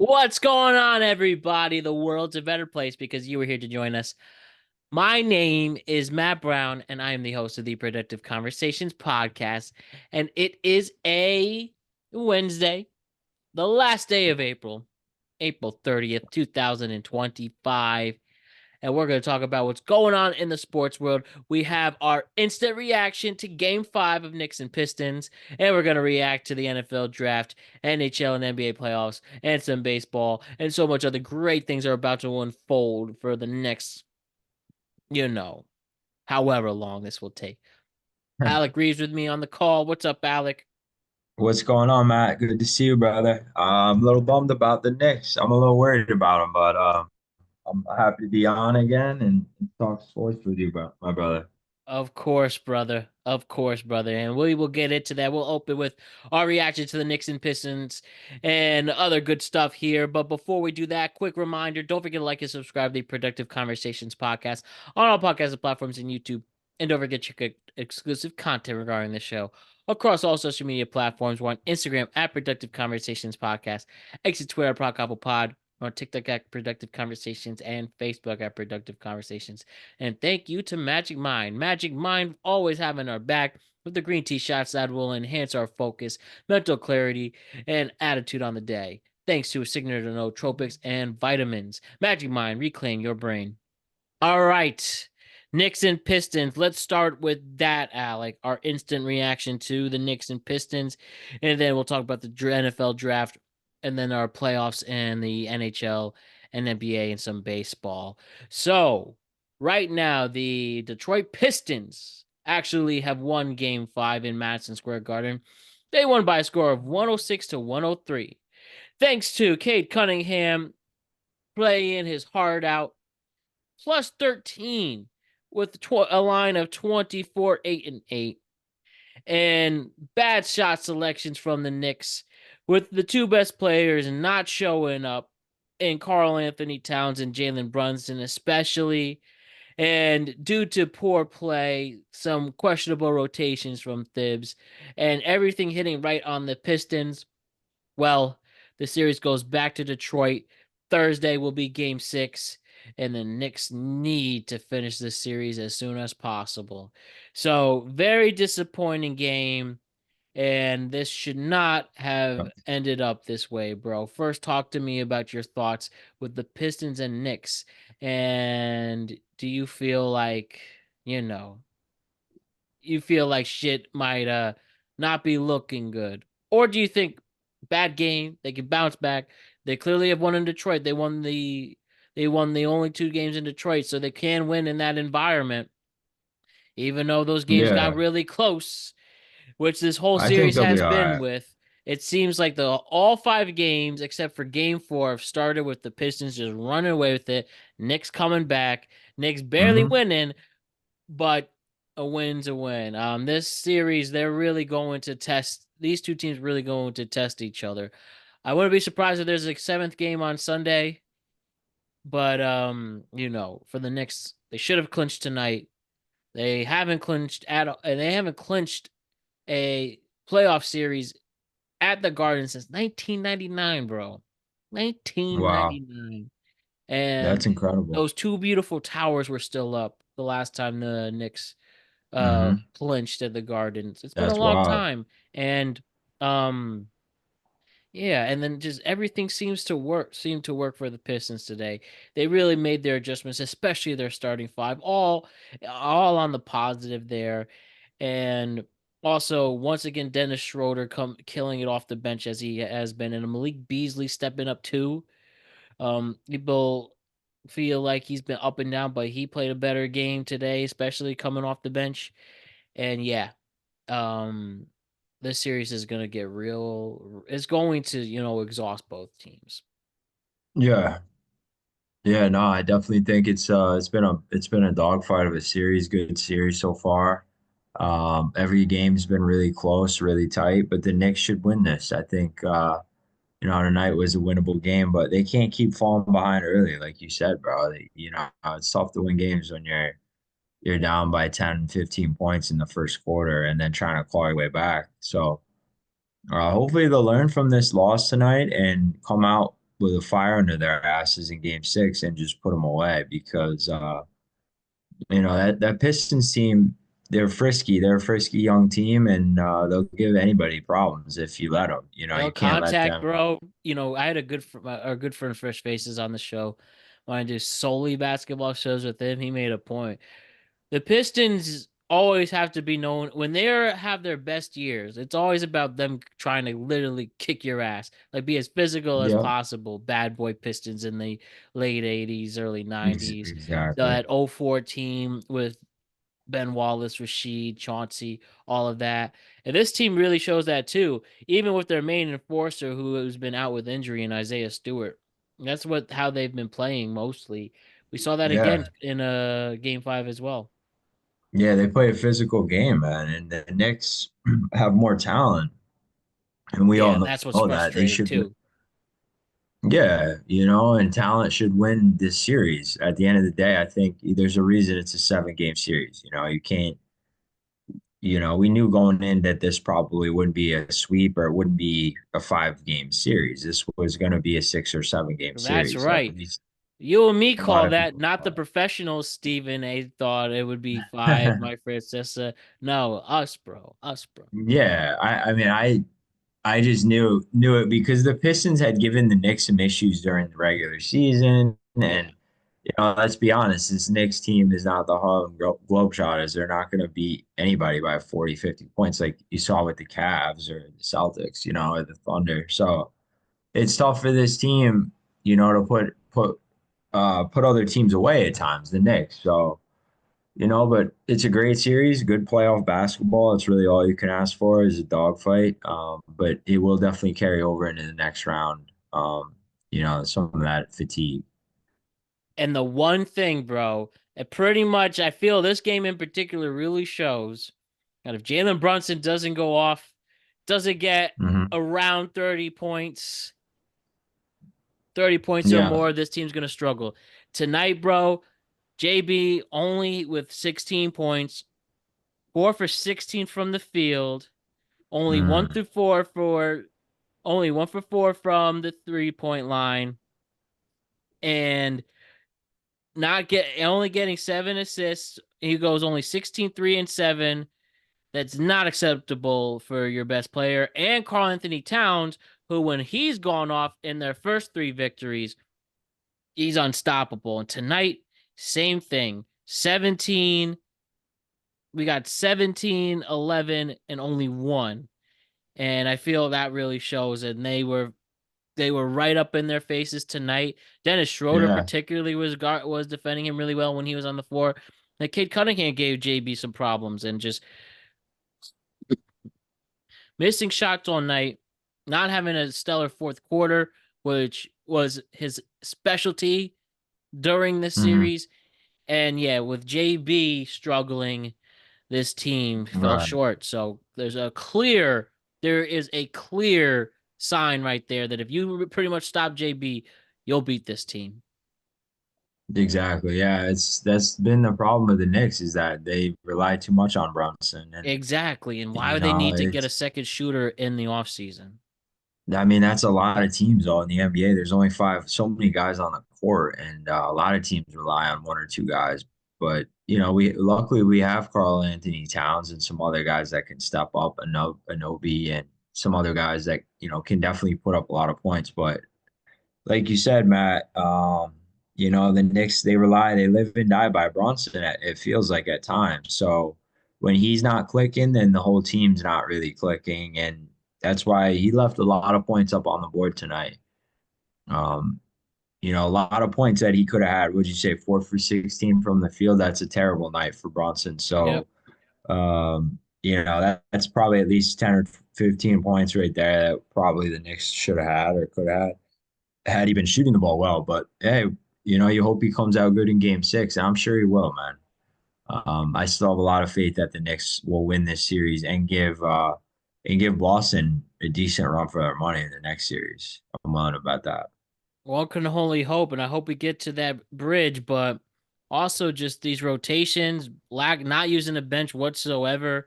What's going on, everybody? The world's a better place because you were here to join us. My name is Matt Brown, and I am the host of the Productive Conversations podcast. And it is a Wednesday, the last day of April, April 30th, 2025. And we're going to talk about what's going on in the sports world. We have our instant reaction to Game 5 of Knicks and Pistons, and we're going to react to the NFL draft, NHL and NBA playoffs, and some baseball, and so much other great things are about to unfold for the next, you know, however long this will take. Alec agrees with me on the call. What's up, Alec? What's going on, Matt? Good to see you, brother. I'm a little bummed about the Knicks. I'm a little worried about them, but I'm happy to be on again and talk sports with you, my brother. Of course, brother. Of course, brother. And we will get into that. We'll open with our reaction to the Knicks and Pistons and other good stuff here. But before we do that, quick reminder, don't forget to like and subscribe to the Productive Conversations podcast on all podcast platforms and YouTube. And don't forget to get exclusive content regarding the show across all social media platforms. We're on Instagram at Productive Conversations Podcast, exit Twitter at PodCouplePod, on TikTok at Productive Conversations, and Facebook at Productive Conversations. And thank you to Magic Mind. Magic Mind always having our back with the green tea shots that will enhance our focus, mental clarity, and attitude on the day. Thanks to a signature nootropics and vitamins. Magic Mind, reclaim your brain. All right. Knicks and Pistons. Let's start with that, Alec. Our instant reaction to the Knicks and Pistons. And then we'll talk about the NFL draft and then our playoffs and the NHL and NBA and some baseball. So, right now, the Detroit Pistons actually have won game 5 in Madison Square Garden. They won by a score of 106 to 103. Thanks to Cade Cunningham playing his heart out plus 13 with a line of 24, 8, and 8. And bad shot selections from the Knicks with the two best players not showing up in Karl Anthony Towns and Jalen Brunson, especially. And due to poor play, some questionable rotations from Thibs, and everything hitting right on the Pistons, well, the series goes back to Detroit. Thursday will be game 6, and the Knicks need to finish this series as soon as possible. So, very disappointing game, and this should not have ended up this way, bro. First, talk to me about your thoughts with the Pistons and Knicks. And do you feel like, you know, you feel like shit might not be looking good? Or do you think bad game, they can bounce back? They clearly have won in Detroit. They won the only 2 games in Detroit, so they can win in that environment, even though those games got Yeah, really close, which this whole I think series they'll be has all been right. with. It seems like the all 5 games except for game 4 have started with the Pistons just running away with it. Knicks coming back, Knicks barely Hmm. winning, but a win's a win. This series, they're really going to test these two teams. Really going to test each other. I wouldn't be surprised if there's a 7th game on Sunday, but for the Knicks, they should have clinched tonight. They haven't clinched at all, and they haven't clinched a playoff series at the Garden since 1999, bro. Wow, 1999, that's and incredible. those two beautiful towers were still up the last time the Knicks Hmm. clinched at the Gardens. It's been a That's long wild. time. And um yeah, and then just everything seemed to work for the Pistons today. They really made their adjustments, especially their starting five, all on the positive there. And also once again Dennis Schroeder come killing it off the bench as he has been, and Malik Beasley stepping up too. People feel like he's been up and down, but he played a better game today, especially coming off the bench. And yeah, um, this series is gonna get real. It's going to, exhaust both teams. Yeah, yeah. No, I definitely think it's been a dogfight of a series. Good series so far. Every game's been really close, really tight, but the Knicks should win this. I think tonight was a winnable game, but they can't keep falling behind early, like you said, bro. It's tough to win games when you're down by 10, 15 points in the first quarter and then trying to claw your way back. So hopefully they'll learn from this loss tonight and come out with a fire under their asses in Game 6 and just put them away because that Pistons team, they're frisky. They're a frisky young team, and they'll give anybody problems if you let them. You can't let Contact, them. bro. I had a good friend, Fresh Faces, on the show. When I do solely basketball shows with him, he made a point. The Pistons always have to be known when they have their best years. It's always about them trying to literally kick your ass, like be as physical as Yep, possible. Bad boy Pistons in the late '80s, early '90s. exactly. That '04 team with Ben Wallace, Rasheed, Chauncey, all of that. And this team really shows that too, even with their main enforcer who has been out with injury in Isaiah Stewart. That's how they've been playing mostly. We saw that again Yeah, in game 5 as well. yeah, they play a physical game, man, and the Knicks have more talent, and we all Yeah, that's what's know that they frustrating should. too. Yeah, and talent should win this series. At the end of the day, I think there's a reason it's a 7 game series. You can't. We knew going in that this probably wouldn't be a sweep or it wouldn't be a 5 game series. This was going to be a 6 or 7 game That's series. At right. least You and me a lot call of that, people not the thought. professionals, Stephen. They thought it would be 5, my Francesa. No, us, bro. Us, bro. Yeah, I mean, I just knew it because the Pistons had given the Knicks some issues during the regular season, Yeah. and let's be honest, this Knicks team is not the Harlem Globetrotters. They're not going to beat anybody by 40, 50 points like you saw with the Cavs or the Celtics, or the Thunder. So it's tough for this team, to put other teams away at times, the Knicks. So, but it's a great series, good playoff basketball. It's really all you can ask for is a dogfight. But it will definitely carry over into the next round. Some of that fatigue. And the one thing, bro, it pretty much, I feel this game in particular really shows that if Jalen Brunson doesn't go off, doesn't get Hmm. around 30 points, 30 points or Yeah. more, this team's going to struggle. Tonight, bro, JB only with 16 points, 4 for 16 from the field, only 1 Mm. through 4 for only 1 for 4 from the 3-point line, and not get only getting 7 assists. He goes only 16, 3, and 7. That's not acceptable for your best player. And Karl Anthony Towns, who when he's gone off in their first 3 victories, he's unstoppable. And tonight, same thing. 17. We got 17, 11, and only 1. And I feel that really shows. And they were right up in their faces tonight. Dennis Schroeder Yeah. particularly was defending him really well when he was on the floor. Like Cade Cunningham gave JB some problems and just missing shots all night, not having a stellar fourth quarter, which was his specialty during this Hmm. series. And yeah, with JB struggling, this team fell Right. short. So there is a clear sign right there that if you pretty much stop JB, you'll beat this team. Exactly. Yeah. That's been the problem with the Knicks is that they rely too much on Brunson, and Exactly. And why you would they know need to get a it's. second shooter in the offseason? I mean, that's a lot of teams though in the NBA. There's only so many guys on the court, and a lot of teams rely on 1 or 2 guys. But we luckily we have Carl Anthony Towns and some other guys that can step up, Anobi, and some other guys that can definitely put up a lot of points. But like you said, Matt, the Knicks they live and die by Bronson. It feels like at times. So when he's not clicking, then the whole team's not really clicking, and that's why he left a lot of points up on the board tonight. Um, a lot of points that he could have had. Would you say 4 for 16 from the field? That's a terrible night for Bronson. Yep. So, that's probably at least 10 or 15 points right there that probably the Knicks should have had or could have had he been shooting the ball well. But hey, you hope he comes out good in Game 6. And I'm sure he will, man. I still have a lot of faith that the Knicks will win this series and give Boston a decent run for their money in the next series. I'm willing to bet that. One can only hope, and I hope we get to that bridge, but also just these rotations, lack not using the bench whatsoever.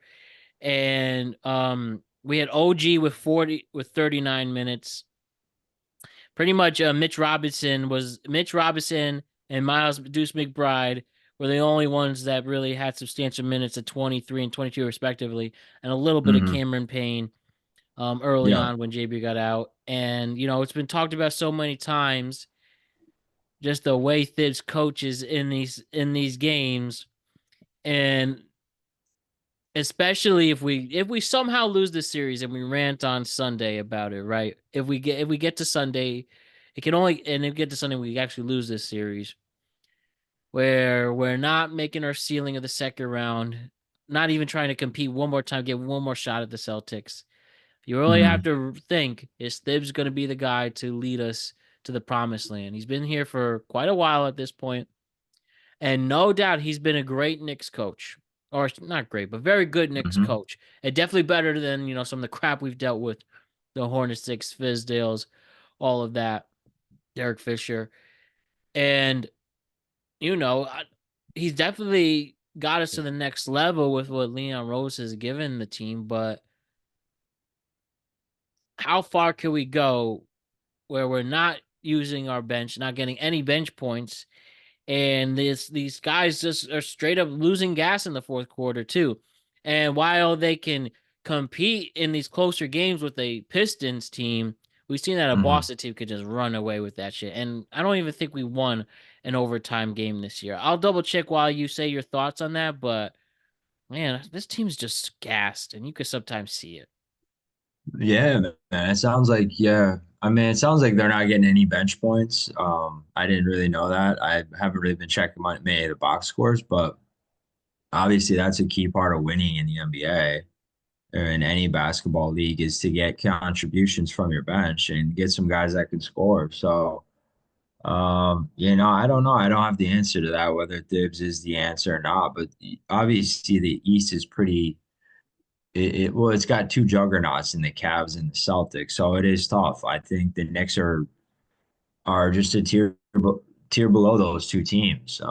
And we had OG with 39 minutes. pretty much Mitch Robinson and Miles Deuce McBride were the only ones that really had substantial minutes at 23 and 22 respectively, and a little bit of Hmm. Cameron Payne early Yeah. on when JB got out. And it's been talked about so many times, just the way Thibs coaches in these games, and especially if we somehow lose the series and we rant on Sunday about it, right? If we get to Sunday, it can only and if we get to Sunday we actually lose this series where we're not making our ceiling of the second round, not even trying to compete one more time, get one more shot at the Celtics. You really have Hmm. to think, is Thibs going to be the guy to lead us to the promised land? He's been here for quite a while at this point, and no doubt he's been a great Knicks coach. Or not great, but very good Knicks Hmm. coach. And definitely better than, some of the crap we've dealt with. The Hornets, Six, Fizdales, all of that. Derek Fisher. And, you know, he's definitely got us to the next level with what Leon Rose has given the team. But how far can we go where we're not using our bench, not getting any bench points, and these guys just are straight up losing gas in the fourth quarter too. And while they can compete in these closer games with a Pistons team, we've seen that a Hmm. Boston team could just run away with that shit. And I don't even think we won an overtime game this year. I'll double check while you say your thoughts on that, but man, this team's just gassed, and you can sometimes see it. Yeah, man. It sounds like, yeah. I mean, it sounds like they're not getting any bench points. I didn't really know that. I haven't really been checking many of the box scores, but obviously that's a key part of winning in the NBA or in any basketball league is to get contributions from your bench and get some guys that can score. So, I don't know. I don't have the answer to that, whether Thibs is the answer or not, but obviously the East is pretty well, it's got two juggernauts in the Cavs and the Celtics, so it is tough. I think the Knicks are just a tier below those two teams,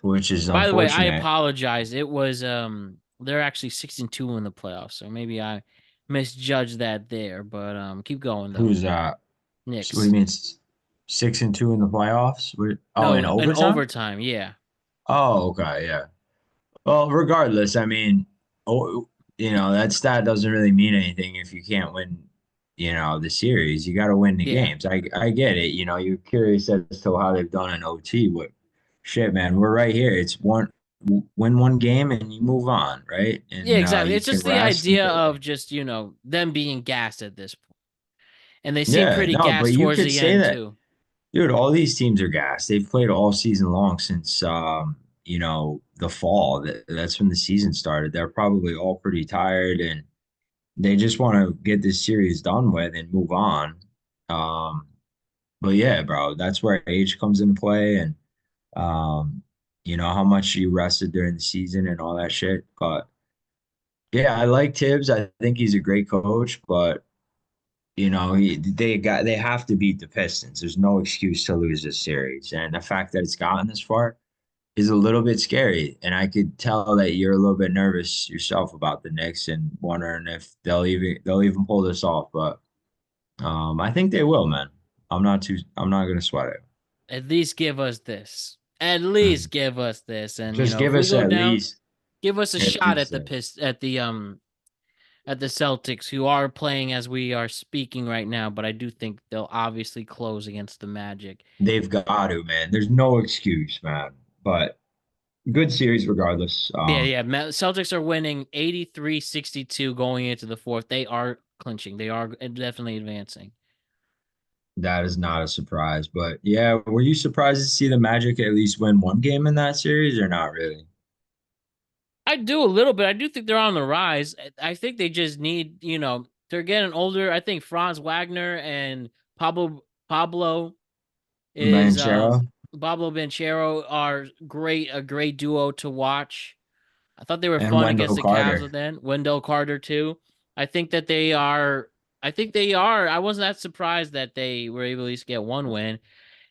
which is By the way, I unfortunate. apologize. It was they're actually 6-2 in the playoffs, so maybe I misjudged that there. But keep going though. Who's that? So what do you Knicks. mean, 6-2 in the playoffs? Oh, in No, in overtime? overtime. Yeah, Oh, okay, yeah. Well, regardless, I mean, oh, that stat doesn't really mean anything if you can't win, the series. You got to win the yeah, games. I get it. You're curious as to how they've done in OT. What shit, man? We're right here. It's win one game and you move on, right? yeah. And Exactly. you It's can just the rest idea until of just them being gassed at this point, and they seem yeah, pretty no, but gassed you towards could the say end that, too. dude. All these teams are gassed. They've played all season long since the fall. That's when the season started. They're probably all pretty tired and they just want to get this series done with and move on. Um, but yeah, bro, that's where age comes into play and how much you rested during the season and all that shit. But yeah, I like Tibbs. I think he's a great coach, but they have to beat the Pistons. There's no excuse to lose this series. And the fact that it's gotten this far is a little bit scary. And I could tell that you're a little bit nervous yourself about the Knicks and wondering if they'll even pull this off. But I think they will, man. I'm not gonna sweat it. At least give us this. At Mhm. least give us this. And Just if give we us go down, give us a at shot at least the Pist at the Celtics, who are playing as we are speaking right now, but I do think they'll obviously close against the Magic. they've got to, man. There's no excuse, man. But good series regardless. Yeah, yeah. Celtics are winning 83-62 going into the fourth. They are clinching. They are definitely advancing. That is not a surprise. But yeah, were you surprised to see the Magic at least win one game in that series or not really? I do a little bit. I do think they're on the rise. I think they just need, they're getting older. I think Franz Wagner and Pablo is Banchero Pablo Banchero are a great duo to watch. I thought they were and fun against Wendell the Cavs Carter. with then. Wendell Carter too. I think that they are. I think they are. I wasn't that surprised that they were able to at least get one win.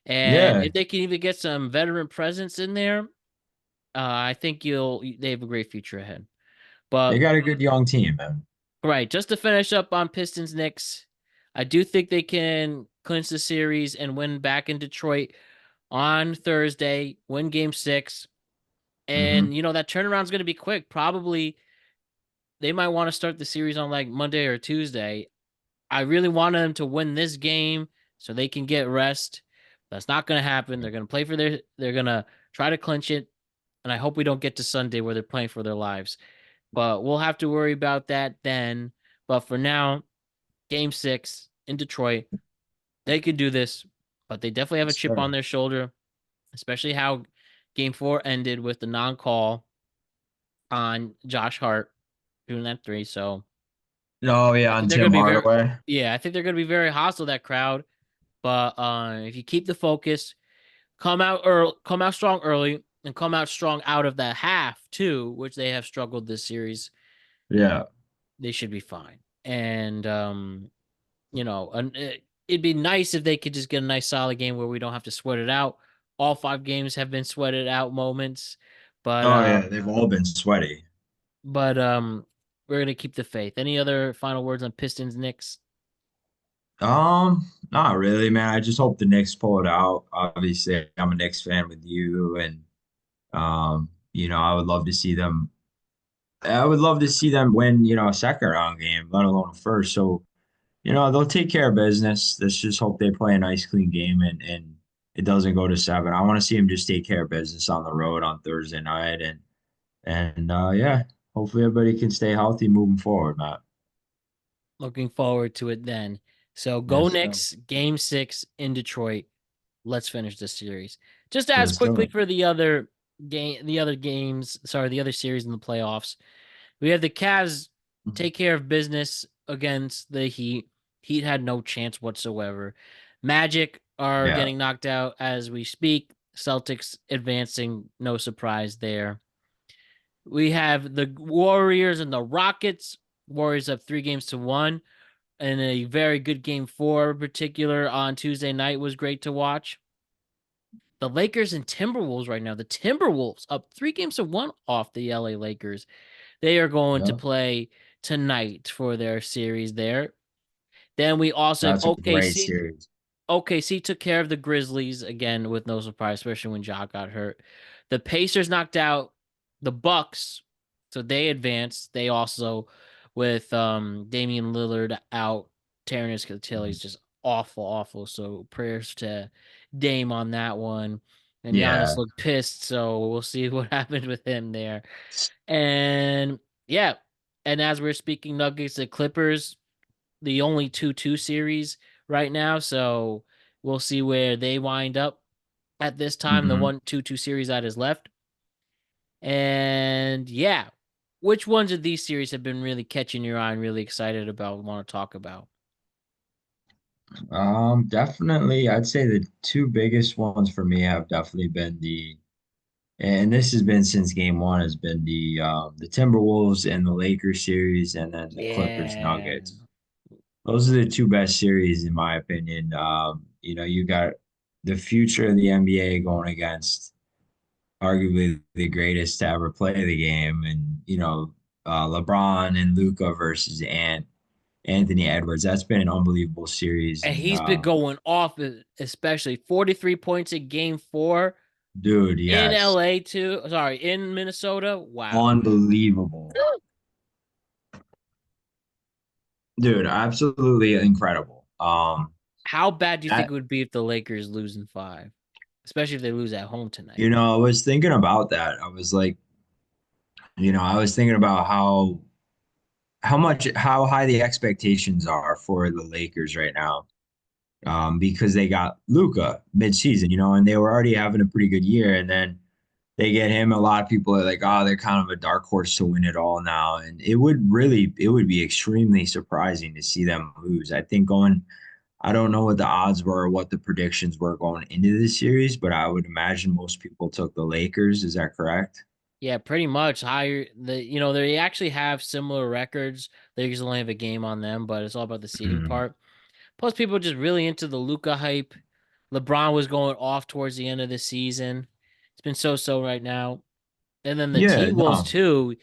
And Yeah, if they can even get some veteran presence in there, I think they have a great future ahead. they But got a good young team, man. right, just to finish up on Pistons Knicks, I do think they can clinch the series and win back in Detroit on Thursday, win game six. Hmm. And, that turnaround's going to be quick. Probably they might want to start the series on like Monday or Tuesday. I really wanted them to win this game so they can get rest. That's not going to happen. They're going to play for they're going to try to clinch it. And I hope we don't get to Sunday where they're playing for their lives. But we'll have to worry about that then. But for now, game six in Detroit, they could do this, but they definitely have a chip on Sure. their shoulder, especially how game four ended with the non call on Josh Hart doing that three. So Oh I yeah, think on they're going Tim to be very, Hardaway. yeah, I think they're going to be very hostile, that crowd. But if you keep the focus, come out strong early, and come out strong out of the half too, which they have struggled this series, Yeah. they should be fine. And it'd be nice if they could just get a nice solid game where we don't have to sweat it out. All five games have been sweated out moments, but Oh yeah, they've all been sweaty. but we're gonna keep the faith. Any other final words on Pistons Knicks? Not really, man. I just hope the Knicks pull it out. Obviously, I'm a Knicks fan with you, and I would love to see them. I would love to see them win, a second round game, let alone a first. So, they'll take care of business. Let's just hope they play a nice, clean game and it doesn't go to seven. I want to see them just take care of business on the road on Thursday night and yeah, hopefully everybody can stay healthy moving forward, Matt. Looking forward to it then. So go Yes, sir. Knicks, game six in Detroit. Let's finish this series. Just as Let's do quickly it. for the other games, sorry, the other series in the playoffs. We have the Cavs take care of business against the Heat. Heat had no chance whatsoever. Magic are Yeah. getting knocked out as we speak. Celtics advancing, no surprise there. We have the Warriors and the Rockets. Warriors up 3 games to 1. And a very good game four, in particular on Tuesday night, was great to watch. The Lakers and Timberwolves right now. The Timberwolves up 3 games to 1 off the LA Lakers. They are going to Yeah. play tonight for their series there. Then we also have That's a great OKC. series. OKC took care of the Grizzlies again with no surprise, especially when Ja got hurt. The Pacers knocked out the Bucks, so they advanced. They also, with Damian Lillard out, tearing his Achilles, just awful, awful. So prayers to Dame on that one. And Giannis Yeah. looked pissed, so we'll see what happens with him there. And yeah, and as we're speaking, Nuggets and Clippers, the only 2-2 series right now. So we'll see where they wind up at this time. The Hmm. 1-2-2 series that is left. And yeah, which ones of these series have been really catching your eye and really excited about, want to talk about? Definitely, I'd say the two biggest ones for me have definitely been and this has been since game one, has been the Timberwolves and the Lakers series, and then the Clippers Yeah. Nuggets. Those are the two best series in my opinion. You got the future of the NBA going against arguably the greatest to ever play the game, and LeBron and Luca versus Anthony Edwards. That's been an unbelievable series, And and he's been going off, especially 43 points in game four dude, in yes, LA, too. Sorry, in Minnesota. Wow. unbelievable, dude, absolutely incredible. How bad do you think That it would be if the Lakers lose in five, especially if they lose at home tonight? I was thinking about that. I was like, I was thinking about how high the expectations are for the Lakers right now. Because they got Luca midseason, and they were already having a pretty good year, and then they get him. A lot of people are like, oh, they're kind of a dark horse to win it all now, and it would be extremely surprising to see them lose. I don't know what the odds were or what the predictions were going into this series, but I would imagine most people took the Lakers. Is that correct? Yeah, pretty much higher. They actually have similar records. Lakers only have a game on them, but it's all about the seeding Mm. part. Plus, people are just really into the Luca hype. LeBron was going off towards the end of the season. It's been so right now. And then the Yeah, T Wolves no.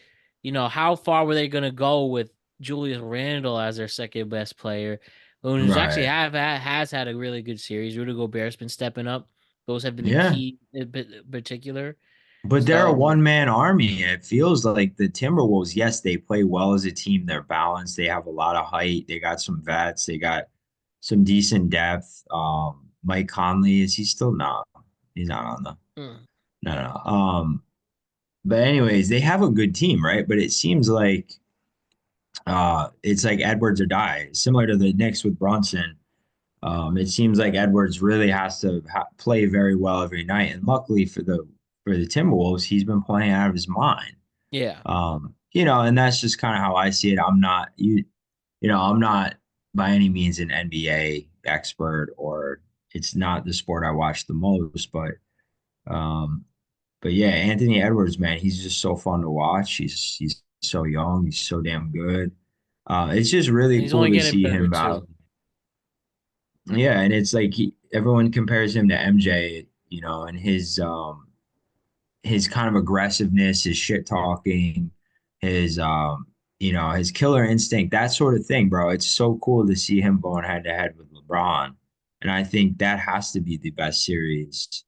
too. How far were they going to go with Julius Randle as their second best player? who's actually Right. has had a really good series. Rudy Gobert's been stepping up. Those have been the Yeah. key in particular. But they're a So one-man army. It feels like the Timberwolves, yes, they play well as a team. They're balanced. They have a lot of height. They got some vets. They got some decent depth. Mike Conley, is he still not? He's not on the mm, no, no. But anyways, they have a good team, right? But it seems like it's like Edwards or die, similar to the Knicks with Brunson. It seems like Edwards really has to play very well every night, and luckily for the Timberwolves, he's been playing out of his mind. yeah, And that's just kind of how I see it. I'm not by any means an NBA expert, or it's not the sport I watch the most, um, but yeah, Anthony Edwards, man, he's just so fun to watch. He's so young, he's so damn good. It's just and really he's cool only to getting see better him too. battle. Yeah, and it's like everyone compares him to MJ, and his kind of aggressiveness, his shit talking, his his killer instinct, that sort of thing, bro. It's so cool to see him going head to head with LeBron. And I think that has to be the best series,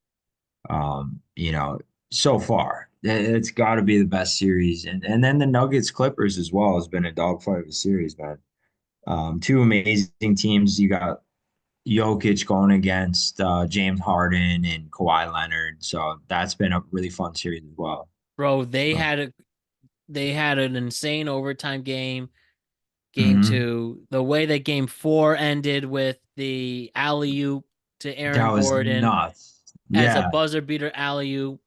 you know, so far. It's got to be the best series. And then the Nuggets Clippers as well has been a dogfight of a series, man. Two amazing teams. You got Jokic going against James Harden and Kawhi Leonard. So that's been a really fun series as well. Bro, So, they had an insane overtime game. Game mhm. two, the way that game four ended with the alley oop to That Aaron was Gordon nuts. as a Yeah. buzzer beater alley oop.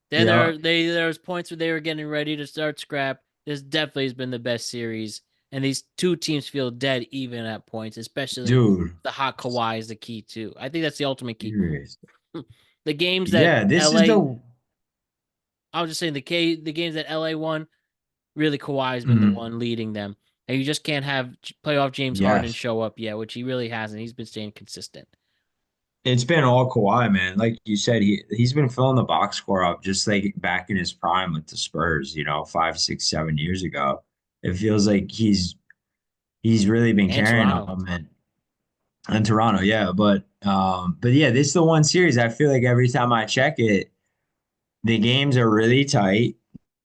Then Yeah. there was points where they were getting ready to start scrap. This definitely has been the best series, and these two teams feel dead even at points, especially Dude. the hot Kawhi is the key too. I think that's the ultimate key. Serious. The games that Yeah, this is LA, the I was just saying the games that LA won, really Kawhi's been the mhm. one leading them. And you just can't have playoff James Harden Yes. show up yet, which he really hasn't. He's been staying consistent. It's been all Kawhi, man. Like you said, he's been filling the box score up just like back in his prime with the Spurs, 5, 6, 7 years ago. It feels like he's really been And carrying Toronto. them and Toronto, yeah. But yeah, this is the one series I feel like every time I check it, the games are really tight.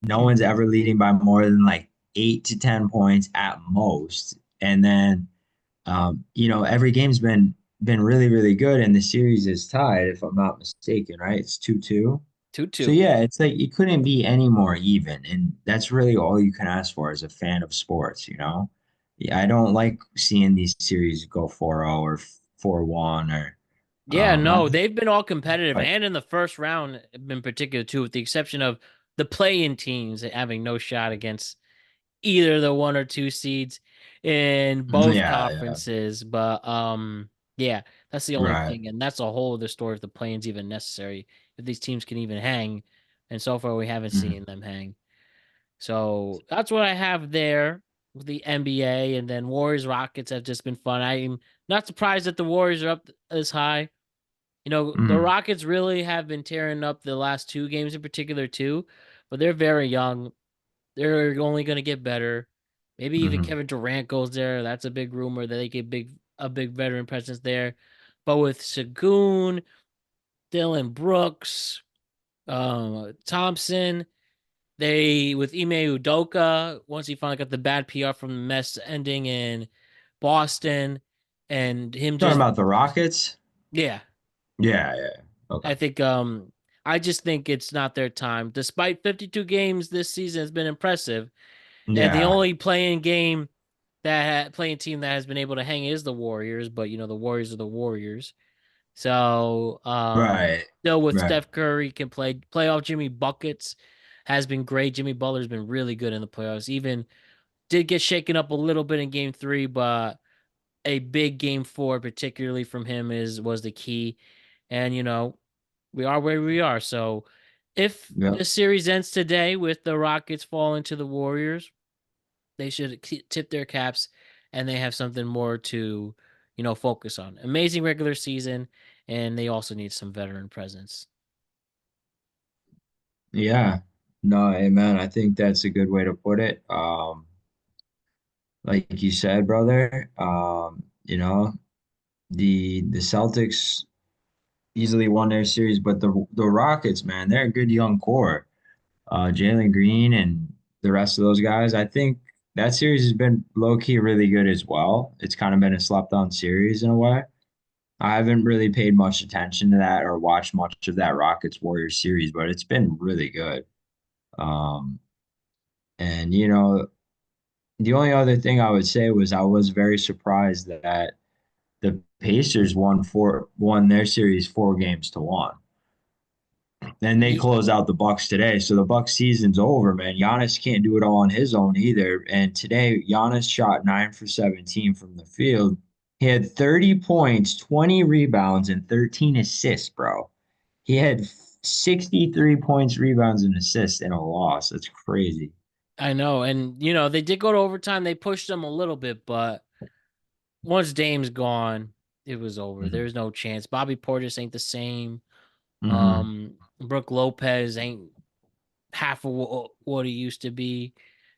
No one's ever leading by more than like 8 to 10 points at most. And then every game's been really, really good, and the series is tied, if I'm not mistaken, right? It's 2-2. So 2-2. yeah, it's like it couldn't be any more even, and that's really all you can ask for as a fan of sports. Yeah, I don't like seeing these series go 4-0 or 4-1 or Yeah, I no, they've been all competitive, like and in the first round, in particular, too, with the exception of the play-in teams having no shot against either the one or two seeds in both yeah, yeah, conferences. But yeah, that's the only right. thing, and that's a whole other story if the play-in's even necessary, if these teams can even hang. And so far, we haven't Mhm. seen them hang. So that's what I have there with the NBA, and then Warriors Rockets have just been fun. I'm not surprised that the Warriors are up as high. The Mhm. Rockets really have been tearing up the last two games in particular too, but they're very young. They're only going to get better. Maybe even Mhm. Kevin Durant goes there. That's a big rumor that they get a big veteran presence there. But with Sagoon, Dylan Brooks, Thompson, they with Ime Udoka, once he finally got the bad PR from the mess ending in Boston, and him Talking just about the Rockets? yeah, Yeah, yeah. Okay. I think I just think it's not their time. Despite 52 games this season has been impressive, and the Yeah. only playing team that has been able to hang is the Warriors, but the Warriors are the Warriors. So, Right. still with Right. Steph Curry can play playoff Jimmy buckets has been great. Jimmy Butler's been really good in the playoffs. Even did get shaken up a little bit in game 3, but a big game 4 particularly from him was the key. And we are where we are. So, if Yeah. the series ends today with the Rockets falling to the Warriors, they should tip their caps, and they have something more to, focus on. Amazing regular season, and they also need some veteran presence. Yeah. No, amen. I think that's a good way to put it. Like you said, brother. You know, the Celtics easily won their series, but the Rockets, man, they're a good young core. Jalen Green and the rest of those guys. I think that series has been low key really good as well. It's kind of been a slept on series in a way. I haven't really paid much attention to that or watched much of that Rockets Warriors series, but it's been really good. Um, and the only other thing I would say was I was very surprised that the Pacers won their series 4 games to 1. Then they close out the Bucks today. So the Bucks season's over, man. Giannis can't do it all on his own either. And today, Giannis shot 9 for 17 from the field. He had 30 points, 20 rebounds, and 13 assists, bro. He had 63 points, rebounds, and assists in a loss. That's crazy. I know, and they did go to overtime. They pushed them a little bit, but once Dame's gone, it was over. Hmm. There's no chance. Bobby Portis ain't the same. Hmm. Brooke Lopez ain't half of what he used to be.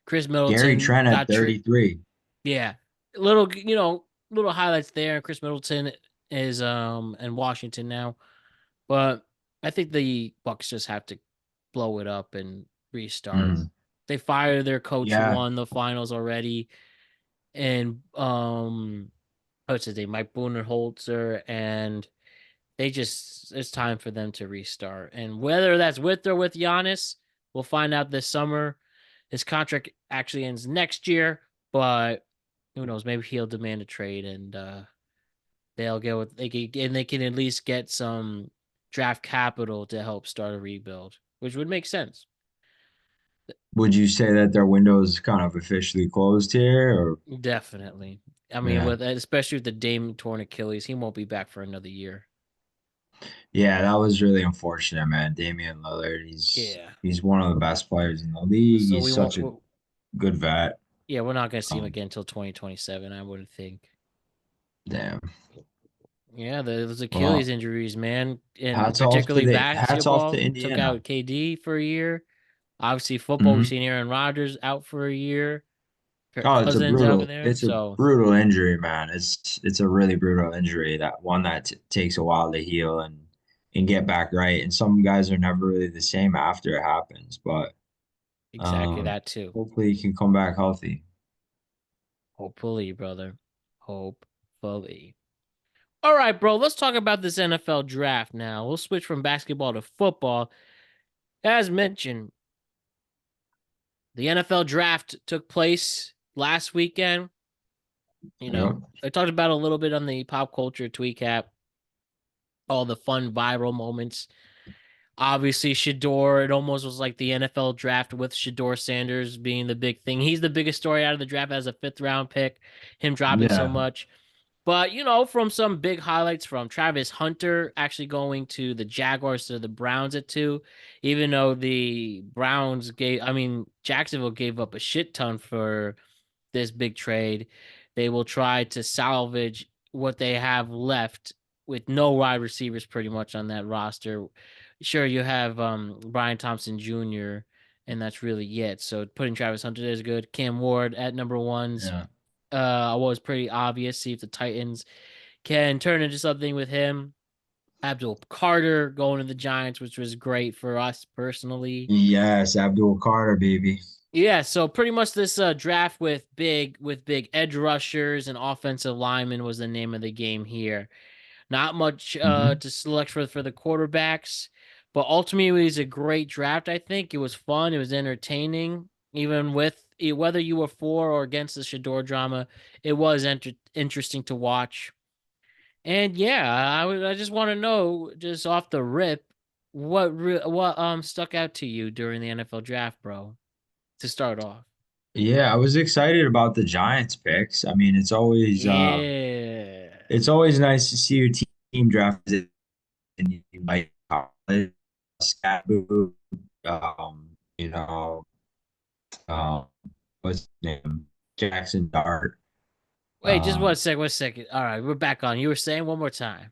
Chris Gary Middleton Trent at got 33. yeah, little highlights there. Chris Middleton is in Washington now, but I think the Bucks just have to blow it up and restart. Hmm. They fired their coach who Yeah. won the finals already, and what's his name, Mike Budenholzer, and it's time for them to restart. And whether that's with or with Giannis, we'll find out this summer. His contract actually ends next year, but who knows? Maybe he'll demand a trade, and they'll get what they can, and they can at least get some draft capital to help start a rebuild, which would make sense. Would you say that their window is kind of officially closed here, or Definitely. I mean, yeah? with especially with the Dame torn Achilles, he won't be back for another year. Yeah, that was really unfortunate, man. Damian Lillard, he's Yeah. he's one of the best players in the league. So He's we such won't. a good vet. Yeah, we're not going to see him Um, again until 2027. I wouldn't think. damn. Yeah, those Achilles Well, injuries, man, and hats off to particularly the hats off to basketball took Indiana. out KD for a year. Obviously, football we've Hmm. seen Aaron Rodgers out for a year. Kirk Oh, Cousins over there. it's a So brutal injury, man. It's a really brutal injury. That one that takes a while to heal and get back right. And some guys are never really the same after it happens. But exactly um, that too. hopefully he can come back healthy. Hopefully, brother. Hopefully. All right, bro. Let's talk about this NFL draft now. We'll switch from basketball to football. As mentioned, the NFL draft took place last weekend. Yep. I talked about a little bit on the pop culture tweet cap, all the fun viral moments. Obviously, Shador, it almost was like the NFL draft with Shador Sanders being the big thing. He's the biggest story out of the draft as a fifth round pick, him dropping so Yeah. much. But, from some big highlights from Travis Hunter actually going to the Jaguars to the Browns at 2, even though Jacksonville gave up a shit ton for this big trade. They will try to salvage what they have left with no wide receivers pretty much on that roster. Sure, you have Brian Thompson Jr., and that's really it. So putting Travis Hunter there is good. Cam Ward at number one's Yeah. was pretty obvious. See if the Titans can turn into something with him. Abdul Carter going to the Giants, which was great for us personally. Yes, Abdul Carter, baby. Yeah, so pretty much this draft with big edge rushers and offensive linemen was the name of the game here. Not much Hmm. to select for the quarterbacks, but ultimately it was a great draft. I think it was fun. It was entertaining, even with whether you were for or against the Shador drama. It was interesting to watch. And yeah, I just want to know, just off the rip, what stuck out to you during the NFL draft, bro, to start off. Yeah, I was excited about the Giants picks. I mean, Yeah. it's always nice to see your team drafted and you like Scaboo, you know, um, what's his name? Jackson Dart. Wait, just Um, 1 second. All right, we're back on. You were saying one more time.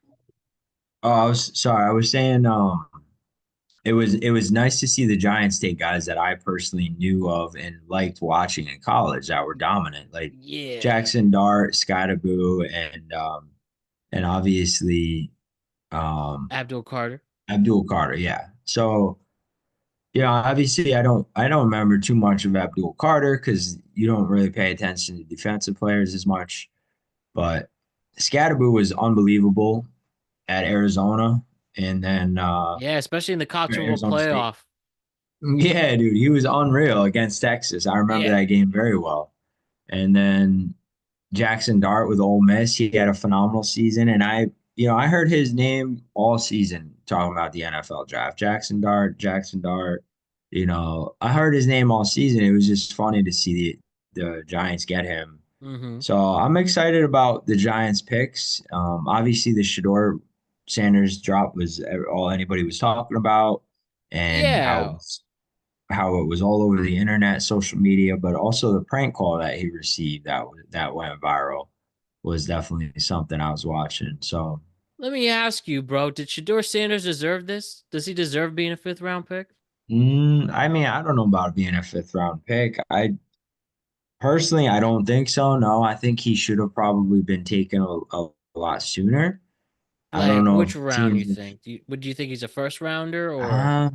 oh, I was sorry. I was saying, it was nice to see the Giants take guys that I personally knew of and liked watching in college that were dominant, like Yeah. Jackson Dart, Scottaboo, and obviously um, Abdul Carter. Abdul Carter. Yeah. So obviously I don't remember too much of Abdul Carter because you don't really pay attention to defensive players as much. But Scottaboo was unbelievable at Arizona, and then Yeah, especially in the college football Arizona State. playoff. Yeah, dude, he was unreal against Texas. I remember Yeah. that game very well. And then Jackson Dart with Ole Miss, he had a phenomenal season. And I heard his name all season talking about the NFL draft. Jackson Dart, Jackson Dart. I heard his name all season. It was just funny to see the Giants get him. Mm-hmm. So I'm excited about the Giants picks. Obviously, the Shador Sanders drop was all anybody was talking about, and Yeah. how it was all over the internet, social media, but also the prank call that he received that went viral was definitely something I was watching. So, Let me ask you, bro, did Shador Sanders deserve this? Does he deserve being a fifth round pick? I mean, I don't know about being a fifth round pick. I personally, I don't think so. No, I think he should have probably been taken a lot sooner. I don't Like, know which if round you teams, think? Would you think he's a first rounder or uh,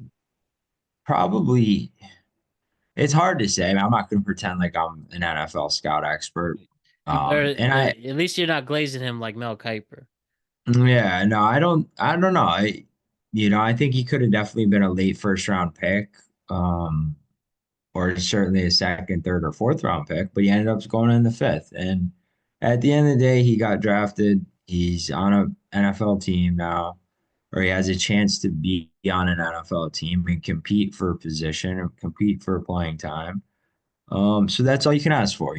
probably. It's hard to say. I mean, I'm not going to pretend like I'm an NFL scout expert. you better, And I, at least you're not glazing him like Mel Kiper. yeah, no, I don't know. I think he could have definitely been a late first round pick, or certainly a second, third, or fourth round pick, but he ended up going in the fifth. And at the end of the day, he got drafted. He's on a NFL team now, or he has a chance to be on an NFL team and compete for a position or compete for playing time. So that's all you can ask for.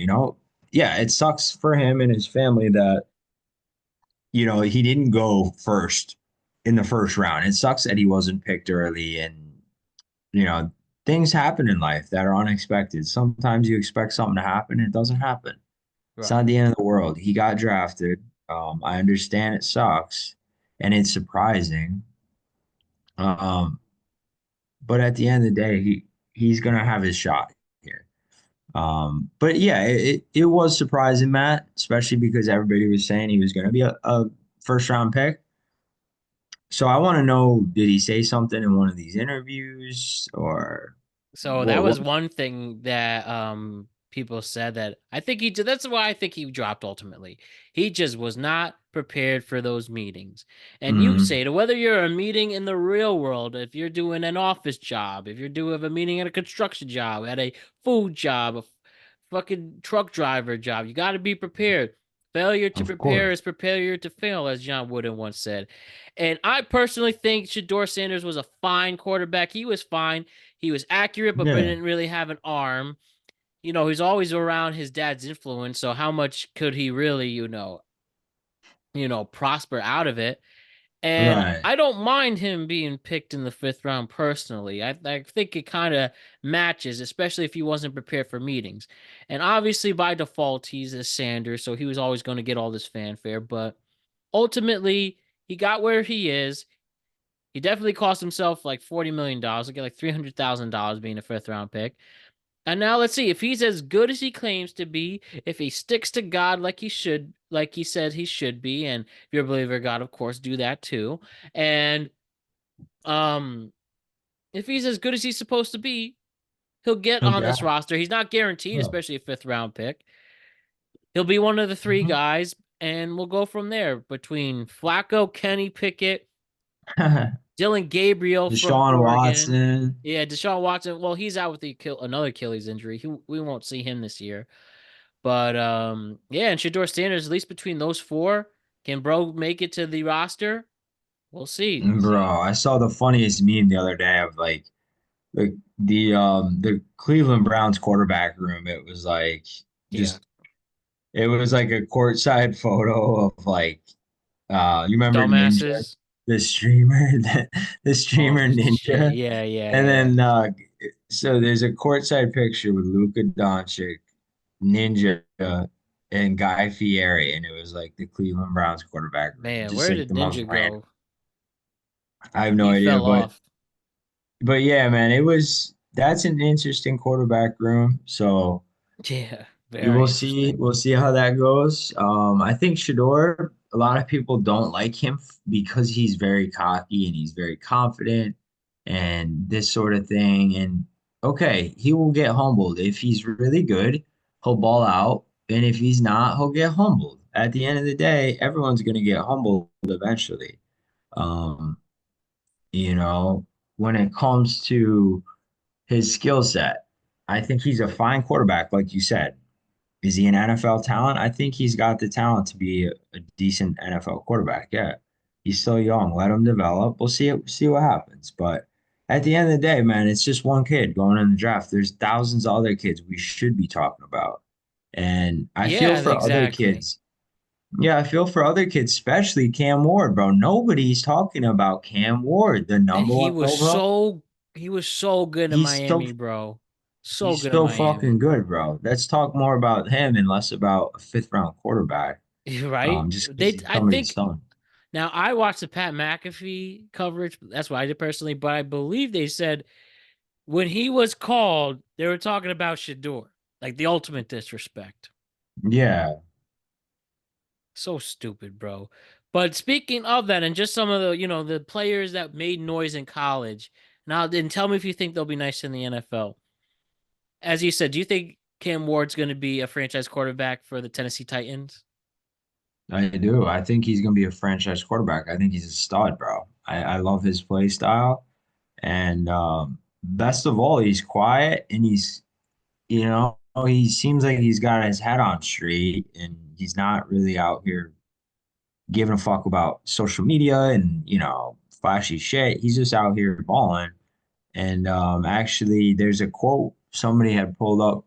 Yeah, it sucks for him and his family that he didn't go first in the first round. It sucks that he wasn't picked early, and you know, things happen in life that are unexpected. Sometimes you expect something to happen and it doesn't happen. It's not Right. the end of the world. He got drafted. I understand it sucks and it's surprising. Um, but at the end of the day, he's gonna have his shot here. But yeah, it was surprising, Matt, especially because everybody was saying he was going to be a first round pick. So I want to know, did he say something in one of these interviews or So that what? was one thing that people said that I think he did. That's why I think he dropped ultimately. He just was not prepared for those meetings. And you Mm, say to whether you're a meeting in the real world, if you're doing an office job, if you're doing a meeting at a construction job, at a food job, a fucking truck driver job, you got to be prepared. Failure to of prepare course. is failure to fail, as John Wooden once said. And I personally think Shador Sanders was a fine quarterback. He was fine. He was accurate, but Yeah. didn't really have an arm. He's always around his dad's influence. So how much could he really, prosper out of it? And Right. I don't mind him being picked in the fifth round personally. I think it kind of matches, especially if he wasn't prepared for meetings. And obviously, by default, he's a Sanders, so he was always going to get all this fanfare. But ultimately, he got where he is. He definitely cost himself like $40 million. He'll get like $300,000 being a fifth round pick. And now let's see if he's as good as he claims to be, if he sticks to God like he should, like he said he should be, and if you're a believer, God, of course, do that too. And um, if he's as good as he's supposed to be, he'll get on Okay. this roster. He's not guaranteed, Oh. especially a fifth round pick. He'll be one of the three Mhm. guys, and we'll go from there between Flacco, Kenny Pickett, Dylan Gabriel from Deshaun Oregon. Watson. Yeah, Deshaun Watson. Well, he's out with another Achilles injury. We won't see him this year. But yeah, and Shador Sanders, at least between those four, can bro make it to the roster? We'll see. Bro, I saw the funniest meme the other day of like the Cleveland Browns quarterback room. Yeah. Just it was like a courtside photo of like you remember Ninja, Dumbasses. the streamer, the Oh streamer shit. Ninja, Yeah, yeah, and yeah. then so there's a courtside picture with Luka Doncic, Ninja, and Guy Fieri, and it was like the Cleveland Browns quarterback room, Man, just where like did the most Ninja random. go? I have no He idea, fell but off. but yeah, man, that's an interesting quarterback room. So Yeah, we very will see. interesting. We'll see how that goes. I think Shador, a lot of people don't like him because he's very cocky and he's very confident and this sort of thing. And okay, he will get humbled. If he's really good, he'll ball out. And if he's not, he'll get humbled. At the end of the day, everyone's going to get humbled eventually. Um, you know, when it comes to his skill set, I think he's a fine quarterback, like you said. Is he an NFL talent? I think he's got the talent to be a decent NFL quarterback. Yeah. He's still young. Let him develop. We'll see what happens. But at the end of the day, man, it's just one kid going in the draft. There's thousands of other kids we should be talking about. And I feel Yeah, for other exactly. kids. Yeah, I feel for other kids, especially Cam Ward, bro. Nobody's talking about Cam Ward, the And number one overall. he was so good in He's so Miami, bro. So he's good in so Miami. fucking good, bro. Let's talk more about him and less about a fifth round quarterback. Right? Just because They he's I somebody's think son. now I watched the Pat McAfee coverage. That's what I did personally, but I believe they said when he was called, they were talking about Shador. Like the ultimate disrespect. Yeah, So stupid, bro. But speaking of that, and just some of the players that made noise in college. Now, then tell me if you think they'll be nice in the NFL. As you said, do you think Cam Ward's going to be a franchise quarterback for the Tennessee Titans? I do. I think he's gonna be a franchise quarterback. I think he's a stud, bro. I love his play style. And best of all, he's quiet and he seems like he's got his head on straight and he's not really out here giving a fuck about social media and, flashy shit. He's just out here balling. And actually, there's a quote somebody had pulled up.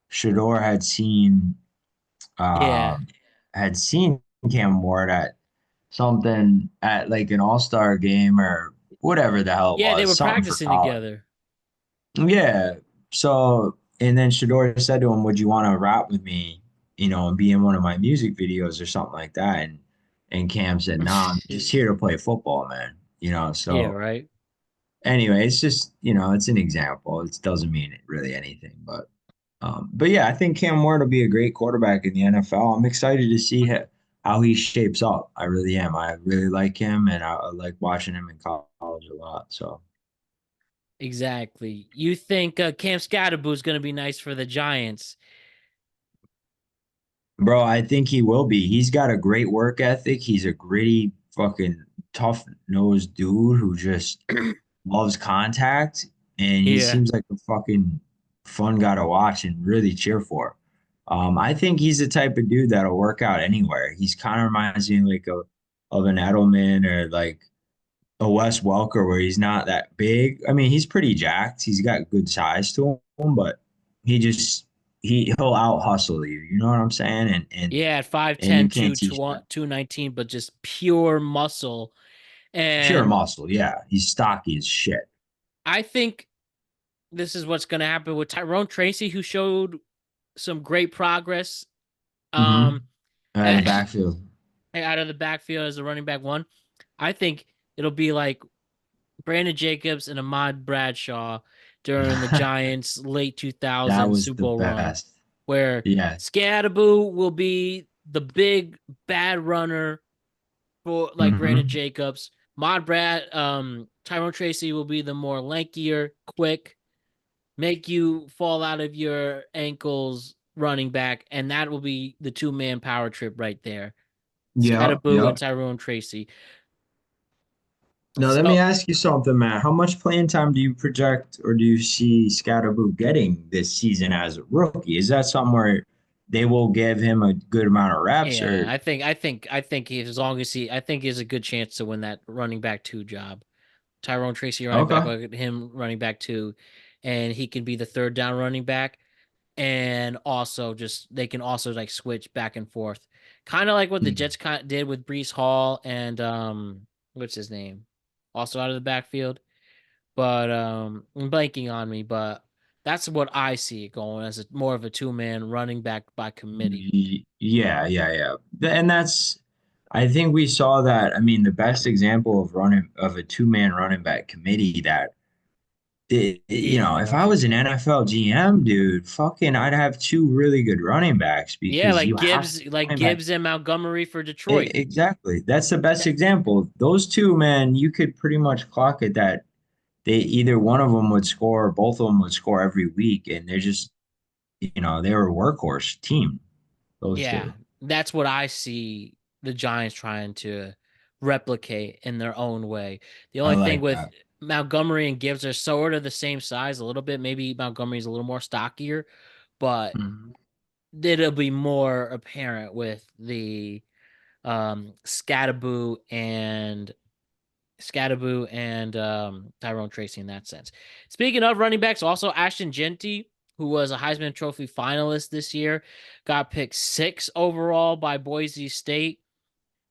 Shador Yeah. um, had seen Cam Ward at something at like an all-star game or whatever the hell it Yeah, they was, were something for practicing college. together. Yeah. So, and then Shador said to him, "Would you want to rap with me, and be in one of my music videos or something like that?" And Cam said, "Nah, I'm just here to play football, man." Yeah, So right. anyway, it's just, it's an example. It doesn't mean really anything, but yeah, I think Cam Ward will be a great quarterback in the NFL. I'm excited to see how he shapes up. I really am. I really like him, and I like watching him in college a lot. So, Exactly. You think Cam Scatterboo is going to be nice for the Giants? bro, I think he will be. He's got a great work ethic. He's a gritty, fucking tough nosed dude who just loves contact, and he Yeah. seems like a fucking fun guy to watch and really cheer for. I think he's the type of dude that'll work out anywhere. He's kind of reminds me like of an Edelman or like a Wes Welker, where he's not that big. I mean, he's pretty jacked. He's got good size to him, but he just he'll out hustle you. You know what I'm saying? Yeah, at And you 5'10", can't teach that. 219, but just pure muscle. Pure And muscle. Yeah, he's stocky as shit. I think this is what's going to happen with Tyrone Tracy, who showed some great progress Mm-hmm. um Out of the at, backfield. out of the backfield as a running back one. I think it'll be like Brandon Jacobs and Ahmad Bradshaw during the Giants' late That 2000 was Super the Bowl run, best. where Yeah. Scadaboo will be the big bad runner for like Brandon Mm-hmm. Jacobs. Tyrone Tracy will be the more lankier, quick, make you fall out of your ankles running back, and that will be the two-man power trip right there. Yep. Scadaboo and Yep. Tyrone Tracy. Now let me So ask you something, Matt. How much playing time do you project or do you see Scatterboo getting this season as a rookie? Is that somewhere they will give him a good amount of reps yeah, or I think as long as I think he has a good chance to win that running back two job. Tyrone Tracy running back, okay? look at him running back two, and he can be the third down running back, and also just they can also like switch back and forth, kind of like what the Hmm. Jets did with Brees Hall and what's his name, also out of the backfield. But I'm blanking on me, but that's what I see it going as more of a two-man running back by committee. Yeah, yeah, yeah. And I think we saw that. I mean, the best example of a two-man running back committee that Yeah, if I was an NFL GM, dude, fucking, I'd have two really good running backs yeah, because you have to Like running back. Gibbs and Montgomery for Detroit. Exactly. That's the best example. Those two, man, you could pretty much clock it that they either one of them would score, or both of them would score every week, and they're just, they were a workhorse team. Those Yeah, two. that's what I see the Giants trying to replicate in their own way. The I only thing like with that. Montgomery and Gibbs are sort of the same size a little bit. Maybe Montgomery's a little more stockier, but Mhm. it'll be more apparent with the Scattaboo and Tyrone Tracy in that sense. Speaking of running backs, also Ashton Genty, who was a Heisman Trophy finalist this year, got picked 6 overall by Boise State,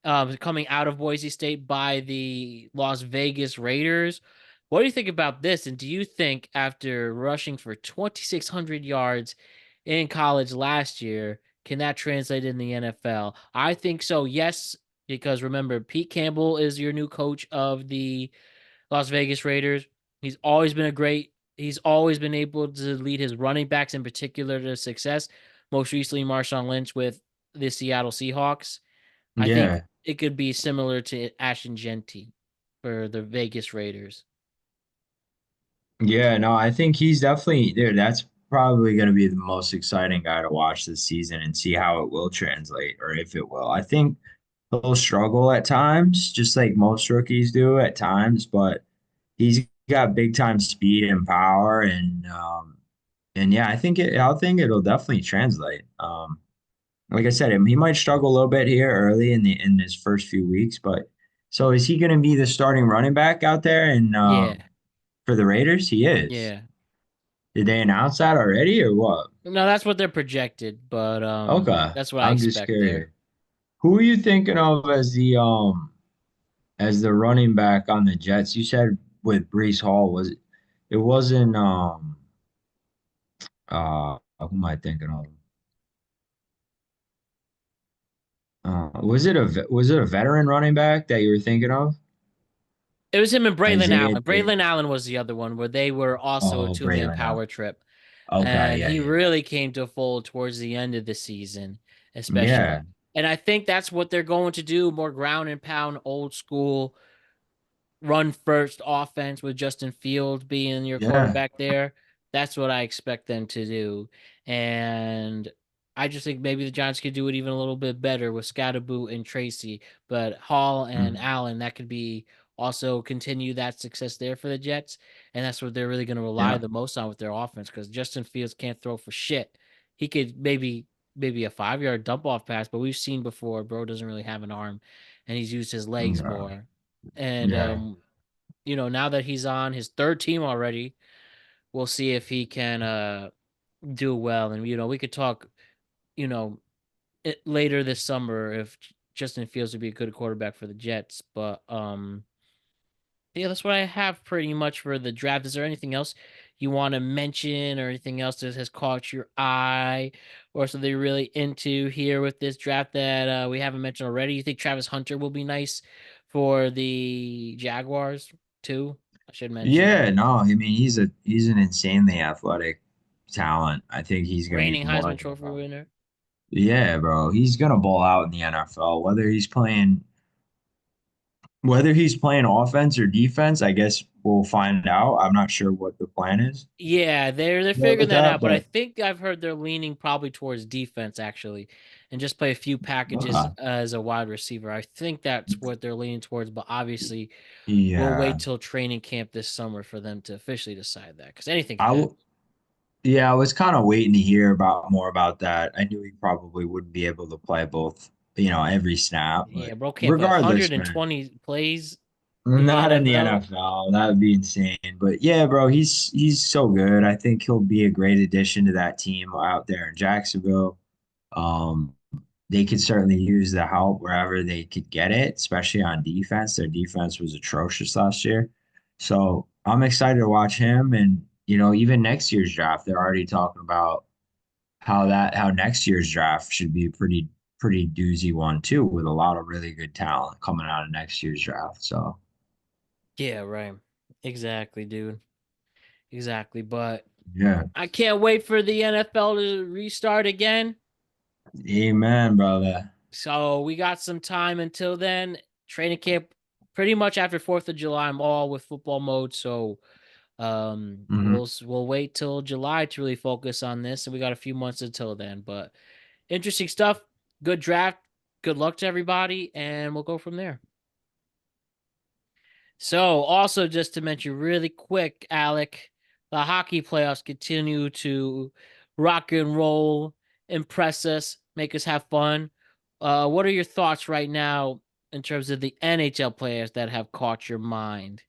coming out of Boise State by the Las Vegas Raiders. What do you think about this? And do you think after rushing for 2,600 yards in college last year, can that translate in the NFL? I think so, yes, because remember, Pete Campbell is your new coach of the Las Vegas Raiders. He's always been able to lead his running backs in particular to success. Most recently, Marshawn Lynch with the Seattle Seahawks. I think Yeah. it could be similar to Ashton Genty for the Vegas Raiders. Yeah, no, I think he's definitely there. That's probably going to be the most exciting guy to watch this season and see how it will translate or if it will. I think he'll struggle at times, just like most rookies do at times, but he's got big time speed and power and yeah, I think it'll definitely translate. Like I said, he might struggle a little bit here early in his first few weeks, but so is he going to be the starting running back out there and Yeah, for the Raiders? He is. yeah. Did they announce that already or what? No, that's what they're projected, but Okay, that's what I I'm just expect there. curious. Who are you thinking of as the running back on the Jets? You said with Brees Hall, was it? It wasn't who am I thinking of? Was it a veteran running back that you were thinking of? It was him and Braylon Isaiah Allen. Braylon Davis. Allen was the other one where they were also a Oh, two-man Braylon Allen. power trip. Okay, And yeah, he yeah, really came to fold towards the end of the season, yeah, especially. And I think that's what they're going to do, more ground and pound, old school run first offense with Justin Fields being your yeah, quarterback there. That's what I expect them to do. And I just think maybe the Giants could do it even a little bit better with Scattaboo and Tracy. But Hall and mm, Allen, that could be also continue that success there for the Jets. And that's what they're really going to rely yeah, the most on with their offense because Justin Fields can't throw for shit. He could maybe a 5 yard dump off pass, but we've seen before, bro doesn't really have an arm and he's used his legs yeah, more. And yeah, now that he's on his third team already, we'll see if he can do well. And we could talk, you know, later this summer if Justin Fields would be a good quarterback for the Jets. But yeah, that's what I have pretty much for the draft. Is there anything else you want to mention or anything else that has caught your eye or something you're really into here with this draft that we haven't mentioned already? You think Travis Hunter will be nice for the Jaguars too? I should mention. yeah. No, I mean he's an insanely athletic talent. I think he's gonna be Reigning more Heisman than Trophy enough. winner. Yeah, bro. He's gonna ball out in the NFL. Whether he's playing offense or defense, I guess we'll find out. I'm not sure what the plan is Yeah, they're figuring with that that, out, but I but think I've heard they're leaning probably towards defense actually, and just play a few packages okay. as a wide receiver. I think that's what they're leaning towards, but obviously we'll Yeah. wait till training camp this summer for them to officially decide that because anything could I happen. w yeah, I was kind of waiting to hear about more about that. I knew he probably wouldn't be able to play both, every snap, Yeah, but bro can't play regardless, man. 120 plays in the Not in the NFL. NFL. That would be insane. But yeah, bro, he's so good. I think he'll be a great addition to that team out there in Jacksonville. Um, they could certainly use the help wherever they could get it, especially on defense. Their defense was atrocious last year. So I'm excited to watch him. And, even next year's draft, they're already talking about how next year's draft should be a pretty doozy one too, with a lot of really good talent coming out of next year's draft. So Yeah, right. Exactly, dude. exactly. But Yeah. I can't wait for the NFL to restart again. Amen, brother. So we got some time until then. Training camp pretty much after 4th of July. I'm all with football mode. So Hmm. we'll wait till July to really focus on this. And we got a few months until then. But interesting stuff. Good draft. Good luck to everybody. And we'll go from there. So, also just to mention really quick, Alec, the hockey playoffs continue to rock and roll, impress us, make us have fun. What are your thoughts right now in terms of the NHL players that have caught your mind?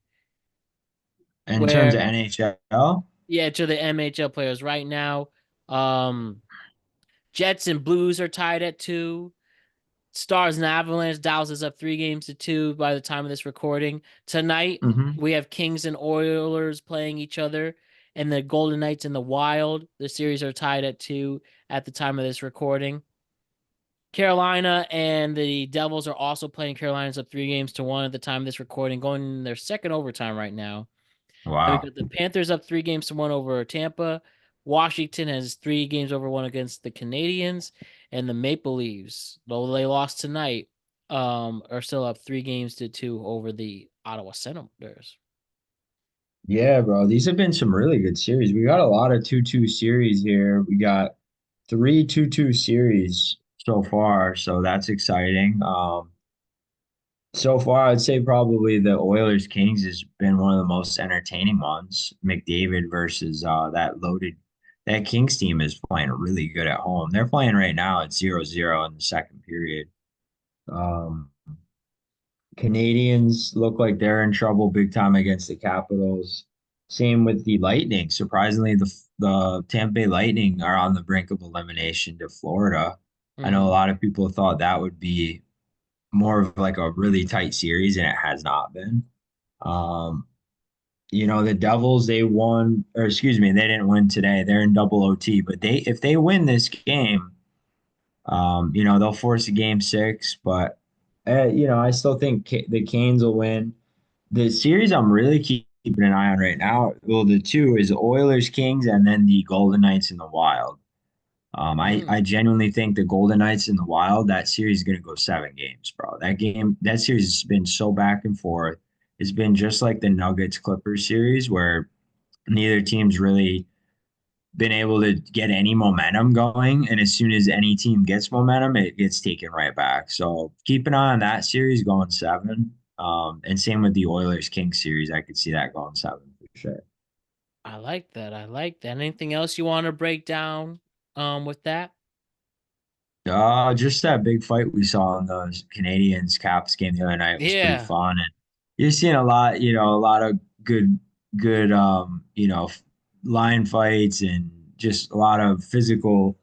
In terms Where, of NHL, yeah, to the NHL players right now, um, Jets and Blues are tied at 2. Stars and Avalanche. Dallas is up 3 games to 2 by the time of this recording. Tonight, hmm, we have Kings and Oilers playing each other, and the Golden Knights and the Wild. The series are tied at 2 at the time of this recording. Carolina and the Devils are also playing. Carolina's up 3 games to 1 at the time of this recording, going in their second overtime right now. And we wow. got the Panthers up 3 games to 1 over Tampa. Washington has 3 games over 1 against the Canadians, and the Maple Leafs, though they lost tonight, are still up 3 games to 2 over the Ottawa Senators. Yeah, bro. These have been some really good series. We got a lot of 2-2 series here. We got three 2-2 series so far, so that's exciting. So far, I'd say probably the Oilers Kings has been one of the most entertaining ones. McDavid versus that Kings team is playing really good at home. They're playing right now at 0-0 in the second period. Um, Canadians look like they're in trouble big time against the Capitals. Same with the Lightning. Surprisingly, the Tampa Bay Lightning are on the brink of elimination to Florida. I know a Mm-hmm. lot of people thought that would be more of like a really tight series, and it has not been. Um, the Devils, they won, or excuse me, they didn't win today. They're in double OT, but if they win this game, they'll force a game six. But I still think the Canes will win. The series I'm really keeping an eye on right now, well, the two is the Oilers, Kings, and then the Golden Knights in the Wild. I Mm. genuinely think the Golden Knights in the Wild, that series is going to go 7 games, bro. That series has been so back and forth. It's been just like the Nuggets Clippers series where neither team's really been able to get any momentum going. And as soon as any team gets momentum, it gets taken right back. So keep an eye on that series going 7. And same with the Oilers Kings series. I could see that going 7 for sure. I like that. I like that. Anything else you want to break down with that? Just that big fight we saw in the Canadians Caps game the other night was pretty Yeah. fun, and you're seeing a lot of good, line fights and just a lot of physical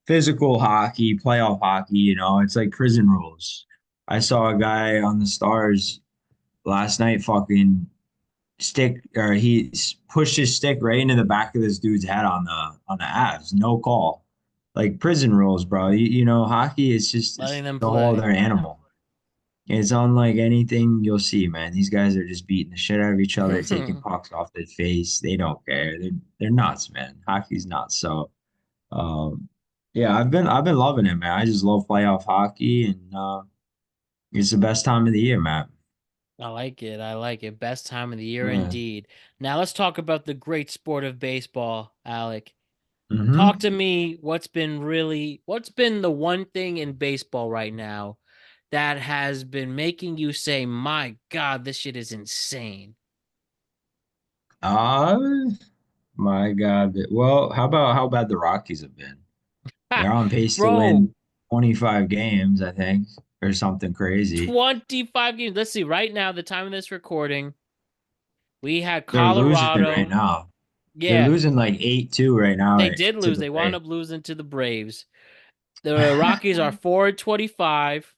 hockey, playoff hockey. It's like prison rules. I saw a guy on the Stars last night fucking stick, or pushed his stick right into the back of this dude's head on the abs. No call. Like prison rules, bro. Hockey is just Letting it's them a whole play. other animal. It's unlike anything you'll see, man. These guys are just beating the shit out of each other, taking pucks off their face. They don't care. They're nuts, man. Hockey's nuts. So, um, yeah, I've been loving it, man. I just love playoff hockey, and it's the best time of the year, man. I like it. I like it. Best time of the year Yeah. indeed. Now let's talk about the great sport of baseball, Alec. Talk Hmm. to me what's been the one thing in baseball right now that has been making you say, "My God, this shit is insane." Uh, My God. Well, how bad the Rockies have been? Ha! They're on pace to win Bro, 25 games, I think, or something crazy. 25 games. Let's see. Right now, the time of this recording, we had They're losing right Colorado. now. They're Yeah, losing like 8-2 right now, they right, did to lose. the They wound Braves. up losing to the Braves. The Rockies are 4-25.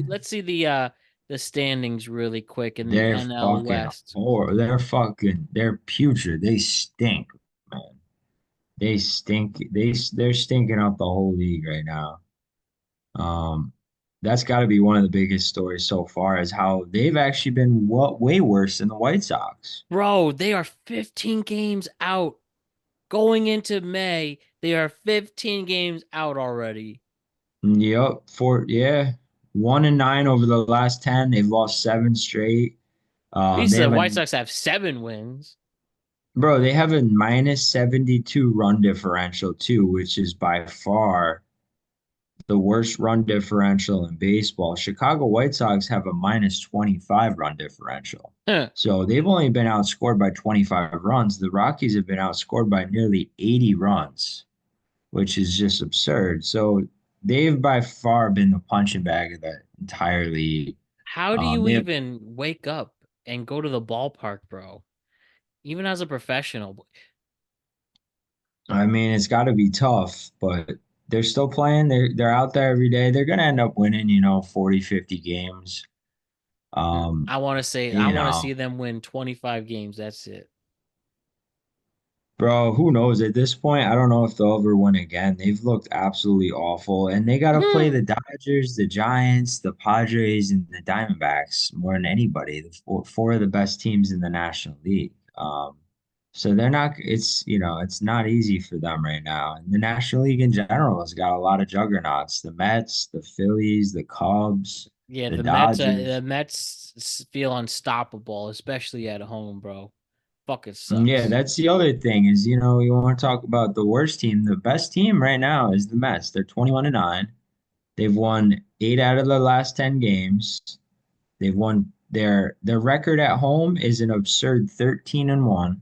Let's see the standings really quick in the They're NL fucking West. horrible. They're putrid. They stink, man. They stink. They're stinking up the whole league right now. Um, that's got to be one of the biggest stories so far is how they've actually been way worse than the White Sox. Bro, they are 15 games out. Going into May, they are 15 games out already. Yep, 1-9 over the last 10. They've lost seven straight. At least They the have a White Sox have 7 wins. bro. They have a minus 72 run differential too, which is by far the worst run differential in baseball. Chicago White Sox have a minus 25 run differential. Huh. So they've only been outscored by 25 runs. The Rockies have been outscored by nearly 80 runs, which is just absurd. So they've by far been the punching bag of the entire league. How do you They have, even wake up and go to the ballpark, bro? Even as a professional. I mean, it's got to be tough, but they're still playing. They're out there every day. They're going to end up winning, 40, 50 games. Um, I you want to know, see them win 25 games. That's it. Bro, who knows? At this point, I don't know if they'll ever win again. They've looked absolutely awful, and they got to play the Dodgers, the Giants, the Padres, and the Diamondbacks more than anybody. The four of the best teams in the National League. So they're not. It's not easy for them right now. And the National League in general has got a lot of juggernauts: the Mets, the Phillies, the Cubs, Yeah, the The Dodgers. Mets feel unstoppable, especially at home, bro. Fuck, it Yeah, sucks. that's the other thing is, you want to talk about the worst team. The best team right now is the Mets. They're 21-9. They've won 8 out of the last 10 games. They've won their record at home is an absurd 13-1.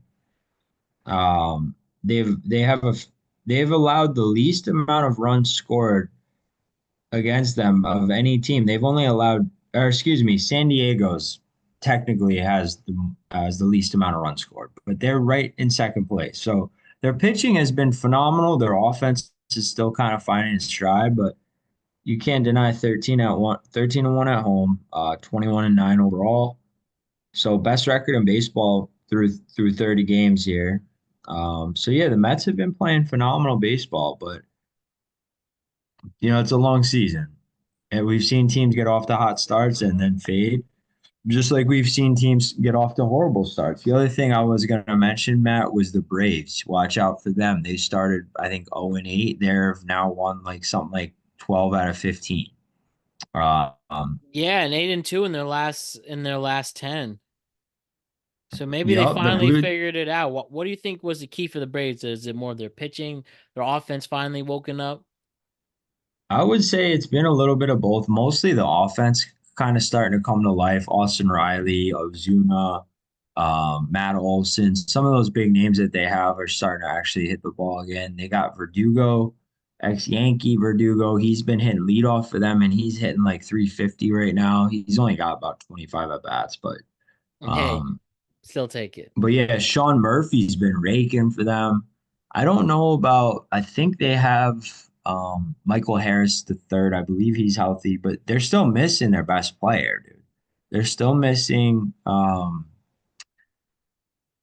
Um they have they've allowed the least amount of runs scored against them of any team. They've only allowed, or excuse me, San Diego's technically has the least amount of runs scored, but they're right in second place. So their pitching has been phenomenal. Their offense is still kind of finding its stride, but you can't deny 13-1 at home, 21-9 overall. So best record in baseball through 30 games here. So yeah, the Mets have been playing phenomenal baseball, but it's a long season. And we've seen teams get off to hot starts and then fade, just like we've seen teams get off to horrible starts. The other thing I was going to mention, Matt, was the Braves. Watch out for them. They started, I think, 0-8. They've now won like something like 12 out of 15. Yeah, and 8-2 in their last 10. So maybe they Yep, the finally Blue. figured it out. What do you think was the key for the Braves? Is it more their pitching, their offense finally woken up? I would say it's been a little bit of both. Mostly the offense kind of starting to come to life. Austin Riley, Ozuna, Matt Olson. Some of those big names that they have are starting to actually hit the ball again. They got Verdugo, ex-Yankee Verdugo. He's been hitting leadoff for them, and he's hitting like 350 right now. He's only got about 25 at bats, but Hey, um, still take it. but yeah, Sean Murphy's been raking for them. I don't know about, I think they have Michael Harris the third. I believe he's healthy, but they're still missing their best player, dude. They're still missing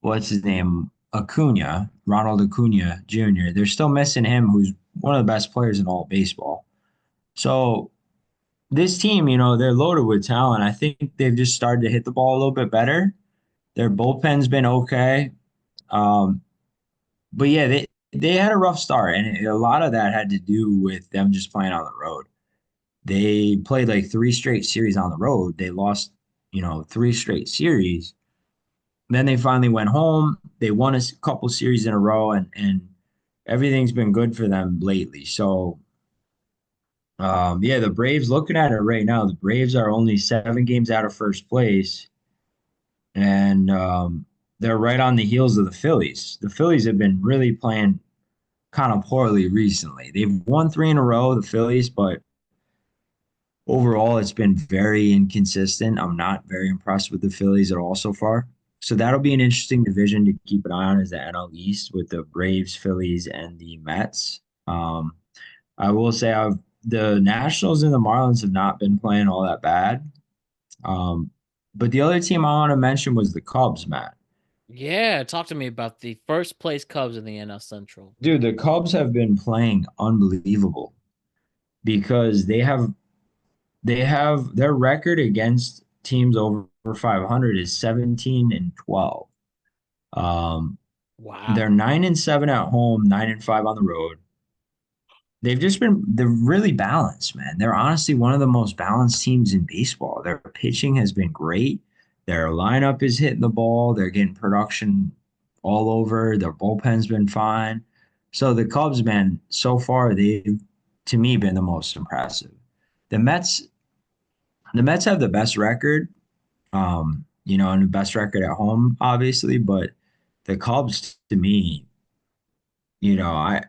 what's his name? Acuna, Ronald Acuna Jr. They're still missing him, who's one of the best players in all of baseball. So this team, they're loaded with talent. I think they've just started to hit the ball a little bit better. Their bullpen's been okay. Um, But yeah, they had a rough start, and a lot of that had to do with them just playing on the road. They played like three straight series on the road. They lost, three straight series. Then they finally went home. They won a couple series in a row, and everything's been good for them lately. So, yeah, the Braves. Looking at it right now, the Braves are only 7 games out of first place, and they're right on the heels of the Phillies. The Phillies have been really playing kind of poorly recently. They've won three in a row, the Phillies, but overall it's been very inconsistent. I'm not very impressed with the Phillies at all so far. So that'll be an interesting division to keep an eye on is the NL East with the Braves, Phillies, and the Mets. I will say the Nationals and the Marlins have not been playing all that bad. Um, but the other team I want to mention was the Cubs, Matt. Yeah, talk to me about the first place Cubs in the NL Central. Dude, the Cubs have been playing unbelievable because they have their record against teams over 500 is 17 and 12. Um, they're Wow. 9 and 7 at home, 9 and 5 on the road. They're really balanced, man. They're honestly one of the most balanced teams in baseball. Their pitching has been great. Their lineup is hitting the ball. They're getting production all over. Their bullpen's been fine. So the Cubs, man, so far they've to me been the most impressive. The Mets, the Mets have the best record, and the best record at home, obviously, but the Cubs to me, I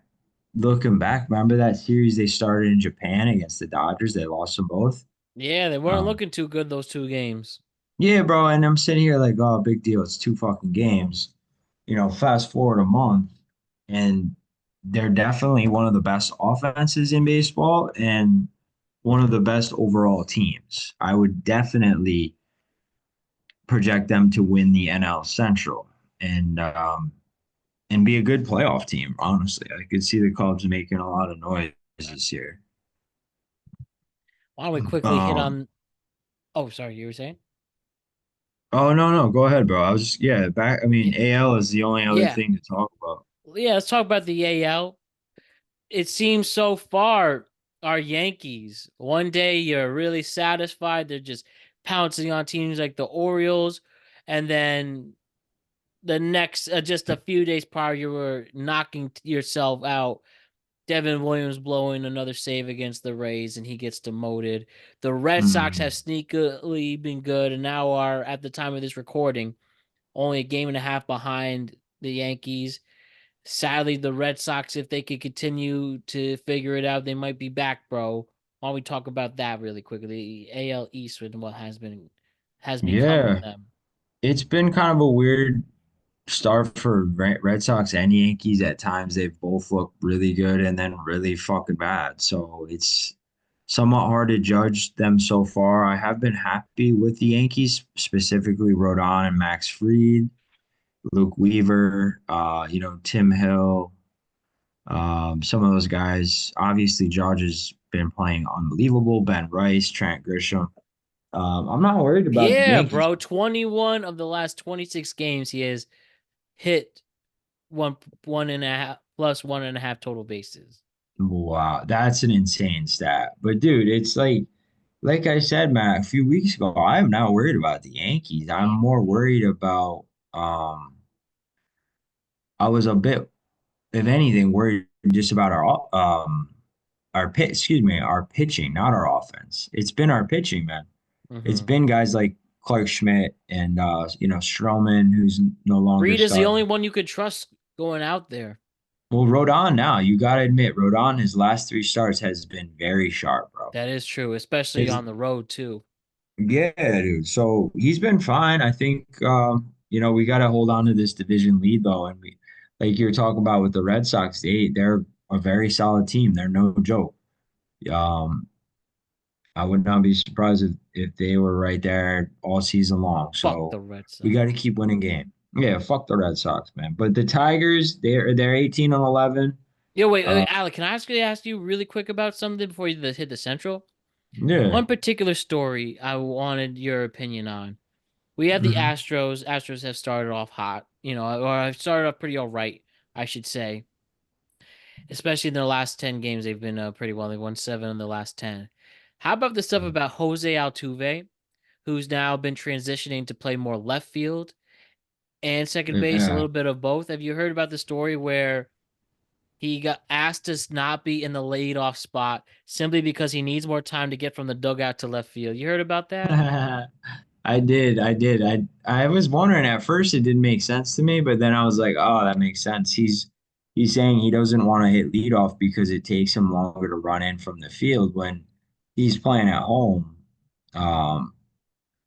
looking back, remember that series they started in Japan against the Dodgers? They lost them both. Yeah, they weren't Um, looking too good those two games. yeah, bro. And I'm sitting here like, oh, big deal. It's two fucking games. Fast forward a month, and they're definitely one of the best offenses in baseball and one of the best overall teams. I would definitely project them to win the NL Central and be a good playoff team. Honestly, I could see the Cubs making a lot of noise this year. Why don't we quickly hit Um, on? Oh, sorry, you were saying? Oh no, no, go ahead, bro. I was just back. I mean, Yeah, AL is the only other yeah, thing to talk about. yeah. Let's talk about the AL. It seems so far our Yankees. One day you're really satisfied; they're just pouncing on teams like the Orioles, and then the next, just a few days prior, you were knocking yourself out. Devin Williams blowing another save against the Rays, and he gets demoted. The Red Sox have Mm. sneakily been good, and now are at the time of this recording only a game and a half behind the Yankees. Sadly, the Red Sox, if they could continue to figure it out, they might be back, bro. Why don't we talk about that really quickly? The AL East and what has become of Yeah, them. it's been kind of a weird start for Red Sox and Yankees. At times, they've both looked really good and then really fucking bad. So it's somewhat hard to judge them so far. I have been happy with the Yankees, specifically Rodon and Max Fried, Luke Weaver, Tim Hill. Some of those guys, obviously, George has been playing unbelievable. Ben Rice, Trent Grisham. I'm not worried about the Yeah, Yankees. bro. 21 of the last 26 games, he has hit one and a half plus one and a half total bases. Wow, that's an insane stat. But dude, it's like I said, Matt, a few weeks ago, I'm not worried about the Yankees. I'm more worried about I was a bit, if anything, worried just about our pitching, not our offense. It's been our pitching, man. It's Mm-hmm. been guys like Clark Schmidt and Stroman, who's no longer Reed is the only starting. one you could trust going out there. Well, Rodon now, you gotta admit, Rodon, his last three starts has been very sharp, bro. That is true, especially His on the road too. Yeah, dude. So he's been fine. I think we gotta hold on to this division lead though. And we like you're talking about with the Red Sox, they're a very solid team. They're no joke. Um, I would not be surprised if they were right there all season long. Fuck So the Red we got to Sox. keep winning game. Yeah, fuck the Red Sox, man. But the Tigers, they're 18 and 11. Yo, wait, Uh, Alec, can I ask you really quick about something before you hit the Central? yeah. One particular story I wanted your opinion on. We have the Hmm. Astros. Astros have started off hot, or have started off pretty all right, I should say. Especially in their last 10 games, they've been pretty well. They won 7 in the last 10. How about the stuff about Jose Altuve, who's now been transitioning to play more left field and second base, a Yeah. little bit of both? Have you heard about the story where he got asked to not be in the leadoff spot simply because he needs more time to get from the dugout to left field? You heard about that? I did. I did. I was wondering at first it didn't make sense to me, but then I was like, oh, that makes sense. He's saying he doesn't want to hit leadoff because it takes him longer to run in from the field when he's playing at home. Um,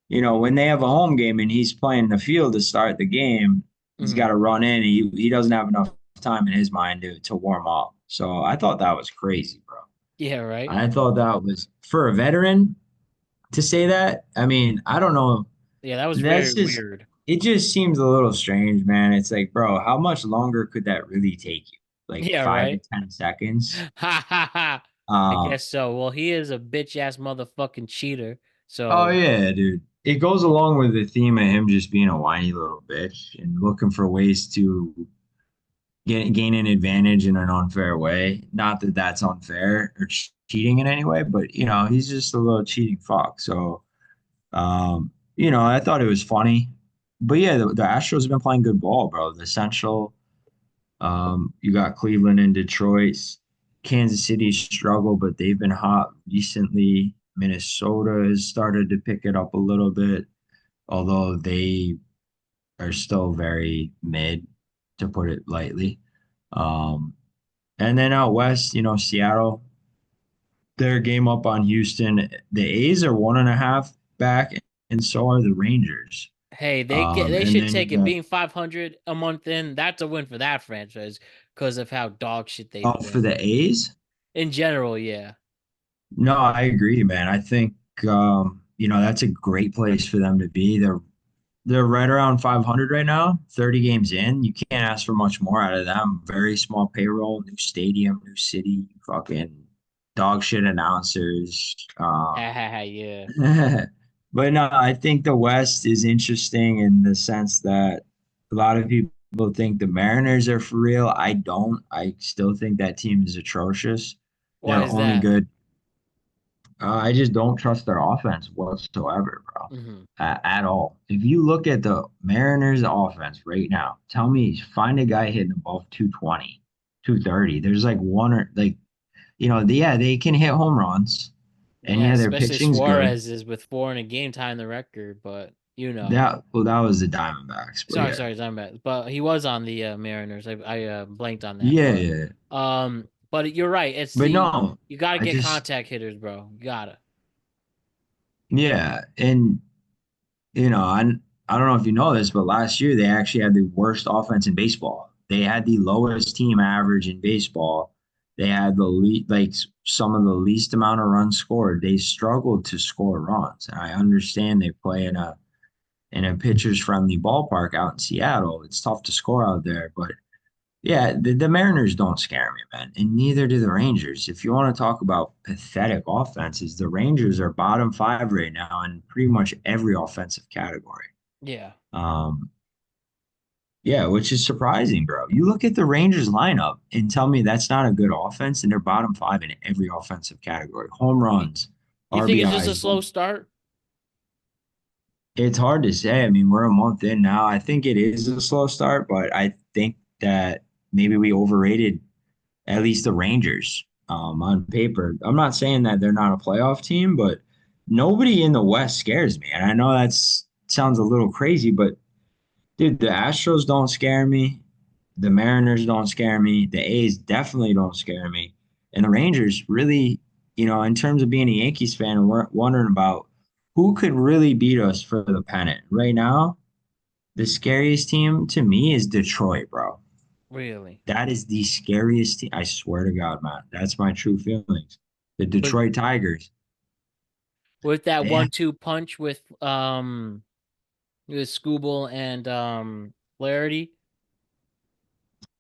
when they have a home game and he's playing the field to start the game, he's Hmm. got to run in. He doesn't have enough time in his mind to warm up. So I thought that was crazy, bro. Yeah, right. I thought that was for a veteran to say that. I mean, I don't know. Yeah, that was very That's just weird. it just seems a little strange, man. It's like, bro, how much longer could that really take you? Like Yeah, five to right. 10 seconds? Ha ha ha. I Um, guess so. Well, he is a bitch ass motherfucking cheater. oh So yeah, dude. It goes along with the theme of him just being a whiny little bitch and looking for ways to gain an advantage in an unfair way. Not that that's unfair or cheating in any way, but he's just a little cheating fuck. So, I thought it was funny. But yeah, the Astros have been playing good ball, bro. The Central, you got Cleveland and Detroit. Kansas City struggle, but they've been hot recently. Minnesota has started to pick it up a little bit, although they are still very mid, to put it lightly. Um, and then out west, Seattle, their game up on Houston. The A's are 1.5 back, and so are the Rangers. hey, they And should then you take it. got Being 500 a month in, that's a win for that franchise because of how dog shit they've for been the A's. in general. Yeah. No, I agree, man. I think that's a great place for them to be. They're right around 500 right now, 30 games in. You can't ask for much more out of them. Very small payroll, new stadium, new city, fucking dog shit announcers. Yeah. But no, I think the West is interesting in the sense that a lot of people think the Mariners are for real. I don't. I still think that team is atrocious. Why They're is only that? good. I just don't trust their offense whatsoever, bro, Hmm. at all. If you look at the Mariners offense right now, tell me, find a guy hitting above 220, 230. There's like one or like, yeah, they can hit home runs, and Yeah, yeah, their especially pitching's good. Suarez is with four in a game tying the record, but That was the Diamondbacks, but yeah, sorry, I'm bad. But he was on the Mariners. I blanked on that, yeah, yeah. but you're right. It's But the no, you got to I get just contact hitters, bro. You gotta. yeah, and I don't know if you know this, but last year they actually had the worst offense in baseball. They had the lowest team average in baseball. They had some of the least amount of runs scored. They struggled to score runs. And I understand they play in a pitchers friendly ballpark out in Seattle. It's tough to score out there, but yeah, the Mariners don't scare me, man, and neither do the Rangers. If you want to talk about pathetic offenses, the Rangers are bottom five right now in pretty much every offensive category. Yeah. Um, yeah, which is surprising, bro. You look at the Rangers lineup and tell me that's not a good offense, and they're bottom five in every offensive category. Home You, runs, you think it's just a RBIs, slow boom. start? It's hard to say. I mean, we're a month in now. I think it is a slow start, but I think that maybe we overrated at least the Rangers on paper. I'm not saying that they're not a playoff team, but nobody in the West scares me. And I know that's sounds a little crazy, but dude, the Astros don't scare me. The Mariners don't scare me. The A's definitely don't scare me. And the Rangers really, in terms of being a Yankees fan, we're wondering about who could really beat us for the pennant. Right now, the scariest team to me is Detroit, bro. Really? That is the scariest team. I swear to God, man. That's my true feelings. The With Detroit Tigers. with that They 1-2 punch with Scooble and Flaherty.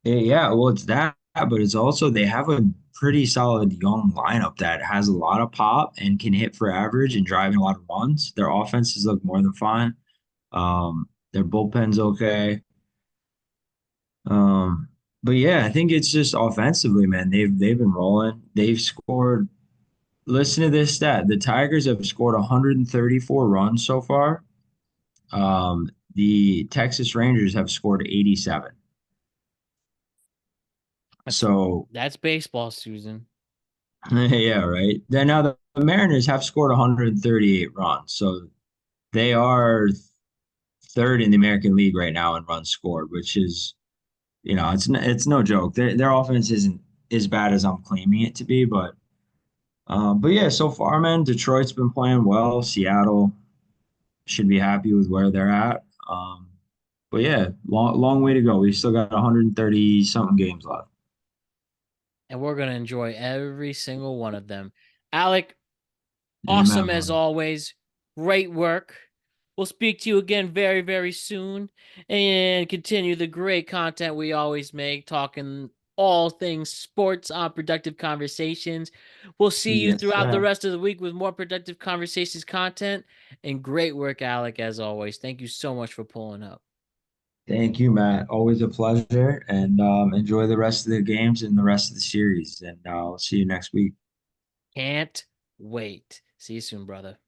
yeah, well, it's that, but it's also they have a pretty solid young lineup that has a lot of pop and can hit for average and driving a lot of runs. Their offenses look more than fine. Their bullpen's okay. Um, but yeah, I think it's just offensively, man. They've been rolling. They've scored. Listen to this stat: the Tigers have scored 134 runs so far. The Texas Rangers have scored 87. That's So, that's baseball, Susan. yeah, right. Then now the Mariners have scored 138 runs. So they are third in the American League right now in runs scored, which is, it's no joke. Their offense isn't as bad as I'm claiming it to be, but yeah, so far, man, Detroit's been playing well. Seattle should be happy with where they're at. But yeah, long way to go. We still got 130 something games left. And we're gonna enjoy every single one of them. Alec, awesome Amen, as brother. always. Great work. We'll speak to you again very, very soon and continue the great content we always make, talking all things sports on Productive Conversations. We'll see you Yes, throughout the sir. rest of the week with more Productive Conversations content. And great work, Alec, as always. Thank you so much for pulling up. Thank you, Matt. Always a pleasure. And enjoy the rest of the games and the rest of the series. And I'll see you next week. Can't wait. See you soon, brother.